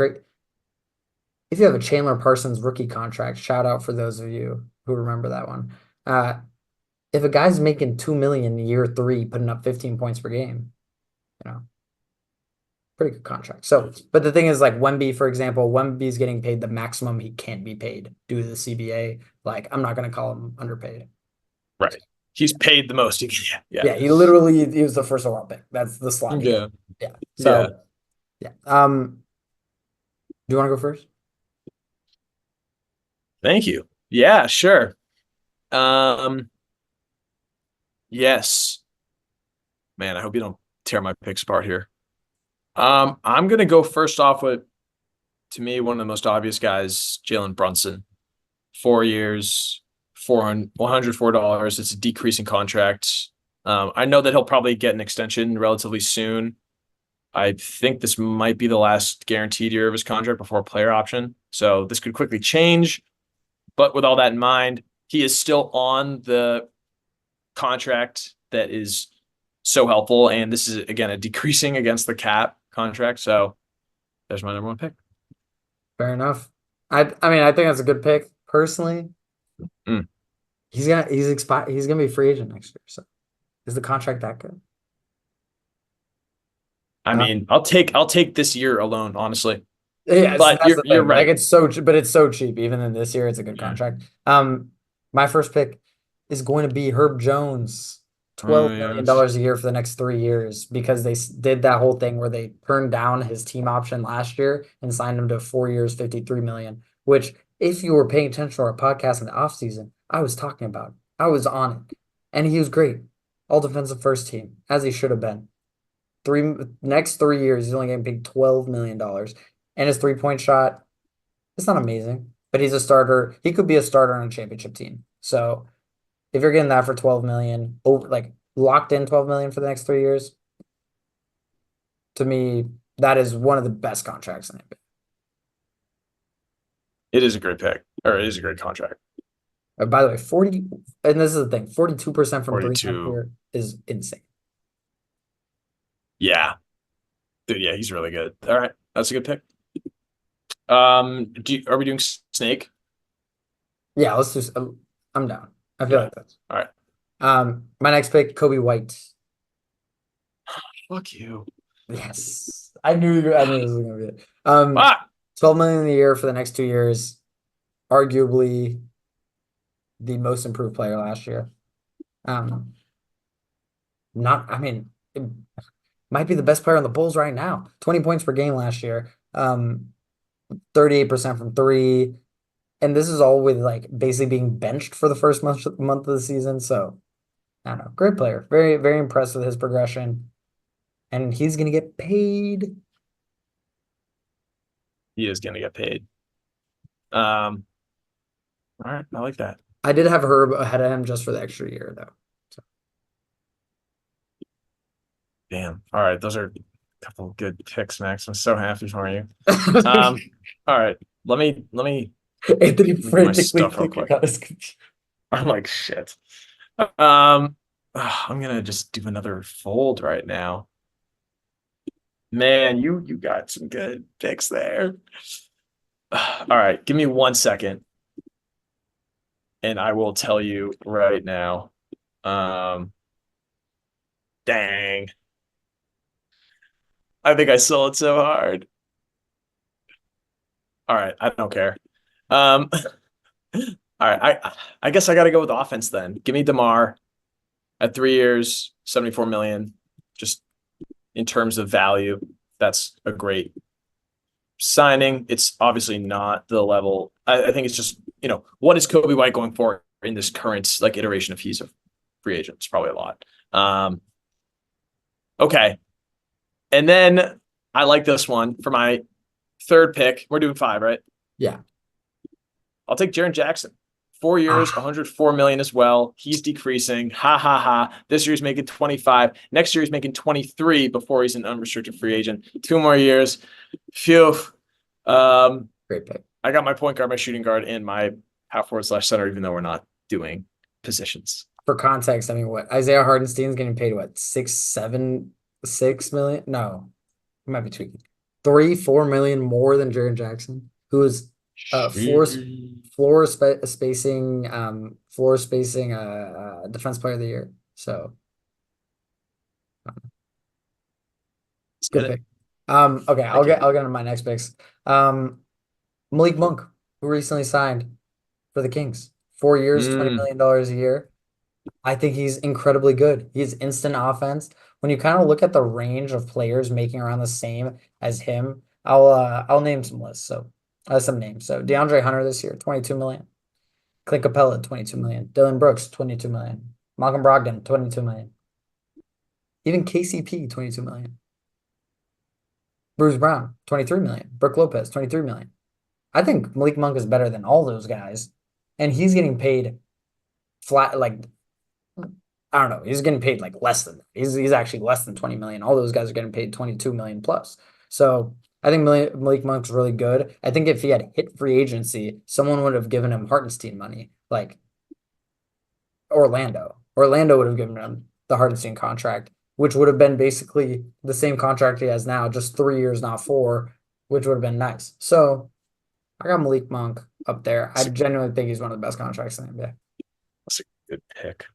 a Chandler Parsons rookie contract, shout out for those of you who remember that one. If a guy's making 2 million year 3, putting up 15 points per game, you know, pretty good contract. So, but the thing is, like Wemby, for example, Wemby's getting paid the maximum he can't be paid due to the CBA. Like, I'm not gonna call him underpaid. Right. He's paid the most he can. Yeah. Yeah, he was the first overall pick. That's the slot he got. Yeah. Yeah. Yeah. So yeah. Do you want to go first? Thank you. Yeah, sure. Um, yes. Man, I hope you don't tear my picks apart here. I'm gonna go first off with, to me, one of the most obvious guys, Jalen Brunson. 4 years, $104. It's a decreasing contract. I know that he'll probably get an extension relatively soon. I think this might be the last guaranteed year of his contract before a player option. So this could quickly change. But with all that in mind, he is still on the contract that is so helpful. And this is, again, a decreasing against the cap contract. So there's my number one pick. Fair enough. I mean, I think that's a good pick. Personally, Mm. he's gonna be a free agent next year. So is the contract that good? I Uh, mean, I'll take this year alone, honestly. yeah, so But that's the you're thing. Like right. but it's so cheap. Even in this year, it's a good Yeah. contract. My first pick is going to be Herb Jones, Oh, $12 million a year for the next 3 years because they did that whole thing where they turned down his team option last year and signed him to 4 years, 53 million. Which, if you were paying attention to our podcast in the offseason, I was talking about. I was on it, and he was great. All defensive first team, as he should have been. Next 3 years, he's only getting paid $12 million. And his 3-point shot, it's not amazing, but he's a starter. He could be a starter on a championship team. So if you're getting that for 12 million, over like locked in 12 million for the next 3 years, to me, that is one of the best contracts in it. it is a great pick, or it is a great contract. By the way, 40, and this is the thing, 42% from three next 42. year is insane. Yeah. Dude, yeah, he's really good. All right. That's a good pick. Are we doing Snake? Yeah, let's just, I'm down. I feel Yeah. like that's. All right. My next pick, Kobe White. Fuck you. Yes. I knew this was gonna be it. Ah, 12 million a year for the next 2 years. Arguably the most improved player last year. Um, not, I mean, it might be the best player on the Bulls right now. 20 points per game last year. 38% from three. And this is all with like basically being benched for the first month of the season. So I don't know. Great player. Very, very impressed with his progression. And he's gonna get paid. he is gonna get paid. Um, all right, I like that. I did have Herb ahead of him just for the extra year though. Damn. All right, those are a couple of good picks, Max. I'm so happy for you. So Um, all right, let me Anthony look at my frantically stuff real clicking quick. on his computer. I'm like shit. I'm gonna just do another fold right now. Man, you got some good picks there. All right, give me 1 second, and I will tell you right now. Um, dang, I think I sold so hard. All right, I don't care. Um, all right, I guess I got to go with offense then. Give me DeMar at 3 years, 74 million. Just in terms of value, that's a great signing. It's obviously not the level. I think it's just, what is Kobe White going for in this current like iteration of he's a free agent? It's probably a lot. Okay. And then I like this one for my third pick. We're doing five, right? Yeah. I'll take Jaren Jackson. 4 years, Ah, 104 million as well. He's decreasing. Ha ha ha. This year he's making 25. Next year he's making 23 before he's an unrestricted free agent. 2 more years. Phew. great pick. I got my point guard, my shooting guard, and my power forward slash center, even though we're not doing positions. For context, I mean, what Isaiah Hardenstein's getting paid what 6 million? No, he might be tweaking. 3, 4 million more than Jaren Jackson, who is floor spacing defense player of the year. So Let's get good it. pick. Okay, Thank you. I'll get into my next picks. Malik Monk, who recently signed for the Kings. 4 years, $20 Mm, million a year. I think he's incredibly good. He's instant offense. When you kind of look at the range of players making around the same as him, I'll name some lists. So some names. So DeAndre Hunter this year, 22 million. Clint Capella, 22 million. Dylan Brooks, 22 million. Malcolm Brogdon, 22 million. Even KCP, 22 million. Bruce Brown, 23 million. Brooke Lopez, 23 million. I think Malik Monk is better than all those guys. And he's getting paid flat, like I don't know. He's getting paid like less than that. He's actually less than 20 million. All those guys are getting paid 22 million plus. So I think Malik Monk's really good. I think if he had hit free agency, someone would have given him Hartenstein money, like Orlando. Orlando would have given him the Hartenstein contract, which would have been basically the same contract he has now, just 3 years, not four, which would have been nice. So I got Malik Monk up there. I genuinely think he's one of the best contracts in the NBA. That's a good pick.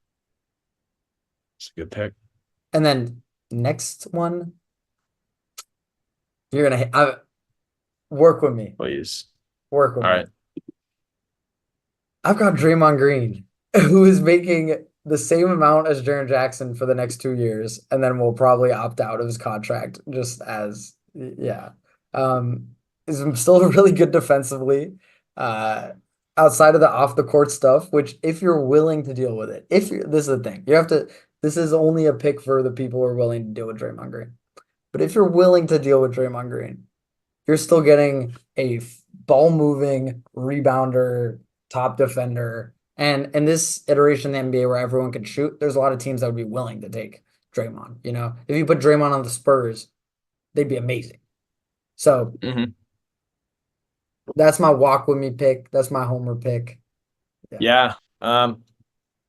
It's a good pick. And then next one, you're gonna work with me. Please. Work with All me. right. I've got Draymond Green, who is making the same amount as Jaren Jackson for the next 2 years, and then will probably opt out of his contract just as yeah. Um, is still really good defensively. Uh, outside of the off the court stuff, which if you're willing to deal with it, if you're this is the thing, you have to. This is only a pick for the people who are willing to deal with Draymond Green. But if you're willing to deal with Draymond Green, you're still getting a ball moving rebounder, top defender. And in this iteration of the NBA where everyone can shoot, there's a lot of teams that would be willing to take Draymond. You know, if you put Draymond on the Spurs, they'd be amazing. So that's my walk with me pick. That's my homer pick. Yeah.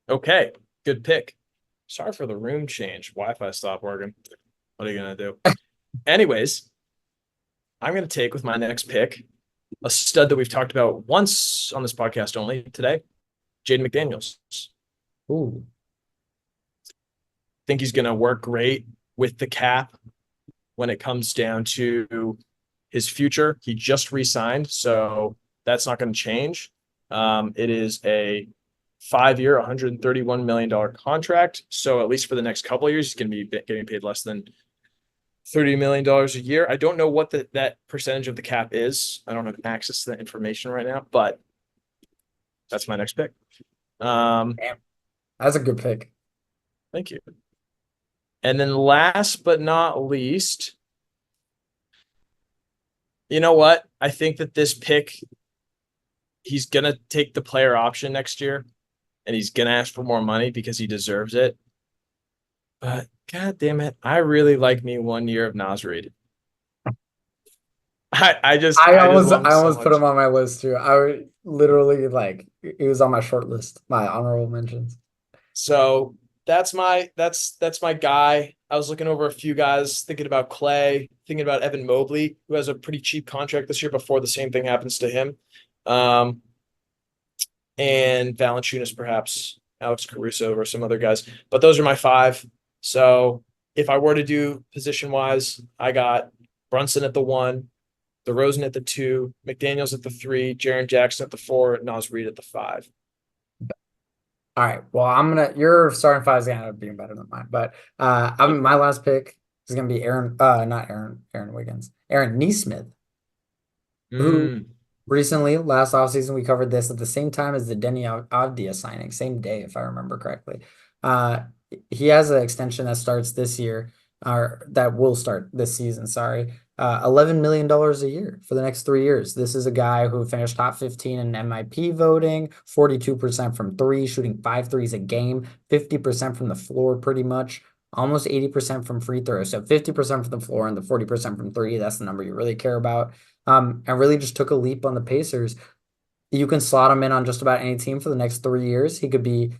Okay. Good pick. Sorry for the room change. Wi-Fi stopped working. What are you gonna do? Anyways, I'm gonna take with my next pick a stud that we've talked about once on this podcast only today, Jaden McDaniels. Ooh. Think he's gonna work great with the cap when it comes down to his future. He just re-signed, so that's not going to change. It is a 5-year, $131 million contract. So at least for the next couple of years, he's going to be getting paid less than $30 million a year. I don't know what that percentage of the cap is. I don't have access to that information right now, but that's my next pick. Damn. That's a good pick. Thank you. And then last but not least, you know what? I think that this pick, he's going to take the player option next year and he's going to ask for more money because he deserves it. But God damn it, I really like me 1 year of Nas Reed. I just love him I so almost put much. him on my list too. I would literally like it was on my short list, my honorable mentions. So that's my guy. I was looking over a few guys, thinking about Klay, thinking about Evan Mobley, who has a pretty cheap contract this year before the same thing happens to him. And Valanciunas, perhaps Alex Caruso or some other guys. But those are my five. So if I were to do position wise, I got Brunson at the 1, DeRozan at the 2, McDaniels at the 3, Jaren Jackson at the 4, Nas Reed at the 5. All right. Well, your starting five is gonna end up being better than mine. But my last pick is gonna be not Aaron Wiggins, Aaron Neesmith, who Mm, recently, last offseason, we covered this at the same time as the Denny Avdia signing, same day, if I remember correctly. Uh, he has an extension that starts this year, or that will start this season, sorry. $11 million a year for the next 3 years. This is a guy who finished top 15 in MIP voting, 42% from three, shooting 5 threes a game, 50% from the floor, pretty much, almost 80% from free throws. So 50% from the floor and the 40% from three. That's the number you really care about. And really just took a leap on the Pacers. You can slot him in on just about any team for the next 3 years. He could be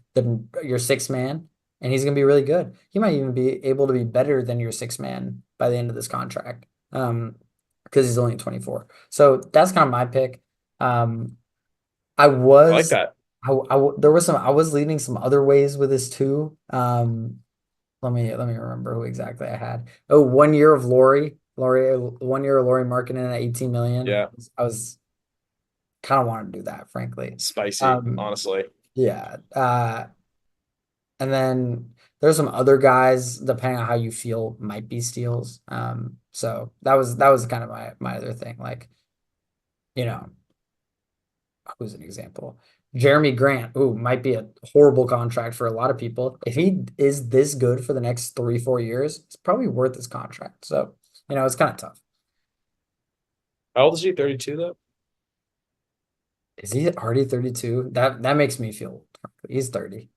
your sixth man, and he's going to be really good. He might even be able to be better than your sixth man by the end of this contract, because he's only 24. So that's kind of my pick. I I like was, that. there was some, I was leaning some other ways with this too. Let me remember who exactly I had. Oh, 1 year of Laurie, 1 year of Laurie Markkinen at 18 million. Yeah. I was kind of wanted to do that, frankly. Spicy, honestly. Yeah. And then there's some other guys, depending on how you feel, might be steals. So that was kind of my other thing. Like, you know, who's an example? Jeremy Grant, who might be a horrible contract for a lot of people. If he is this good for the next 3-4 years, it's probably worth his contract. So, it's kind of tough. How old is he? 32 though? Is he already 32? That makes me feel he's 30.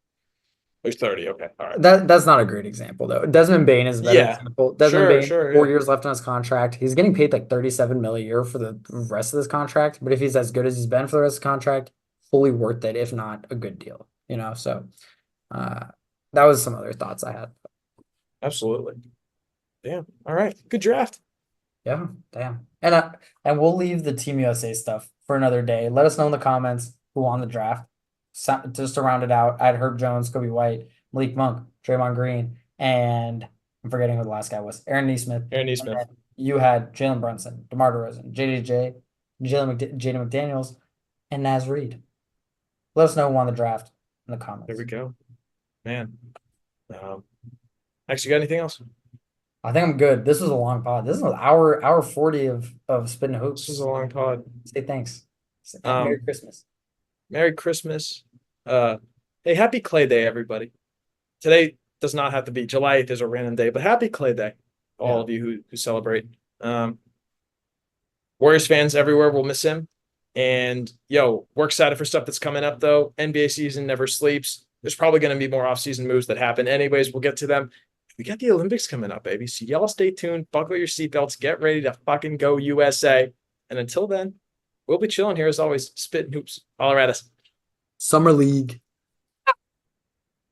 He's 30. Okay. All right. That's not a great example though. Desmond Bain is a better Yeah. example. Desmond Sure, Bain, sure. 4 Yeah. years left on his contract. He's getting paid like 37 mil a year for the rest of this contract. But if he's as good as he's been for the rest of the contract, fully worth it, if not a good deal. So uh that was some other thoughts I had. Absolutely. Damn. All right. Good draft. Yeah, damn. And we'll leave the Team USA stuff for another day. Let us know in the comments who won the draft. Just to round it out, I had Herb Jones, Kobe White, Malik Monk, Draymond Green, and I'm forgetting who the last guy was. Aaron Nesmith. Aaron And Nesmith. then you had Jalen Brunson, DeMar DeRozan, JDJ, Jaden McDaniels, and Naz Reid. Let us know who won the draft in the comments. There we go. Man. Actually, got anything else? I think I'm good. This was a long pod. This is an hour 40 of Spittin' Hoops. This was a long pod. Say thanks. Merry Christmas. Merry Christmas. Hey, happy Klay Day, everybody. Today does not have to be July 8th is a random day, but happy Klay Day, all of you who celebrate. Warriors fans everywhere will miss him. And we're excited for stuff that's coming up though. NBA season never sleeps. There's probably going to be more offseason moves that happen. Anyways, we'll get to them. We got the Olympics coming up, baby. So y'all stay tuned, buckle your seatbelts, get ready to fucking go USA. And until then, we'll be chilling here as always, spitting hoops, all at us. Summer League.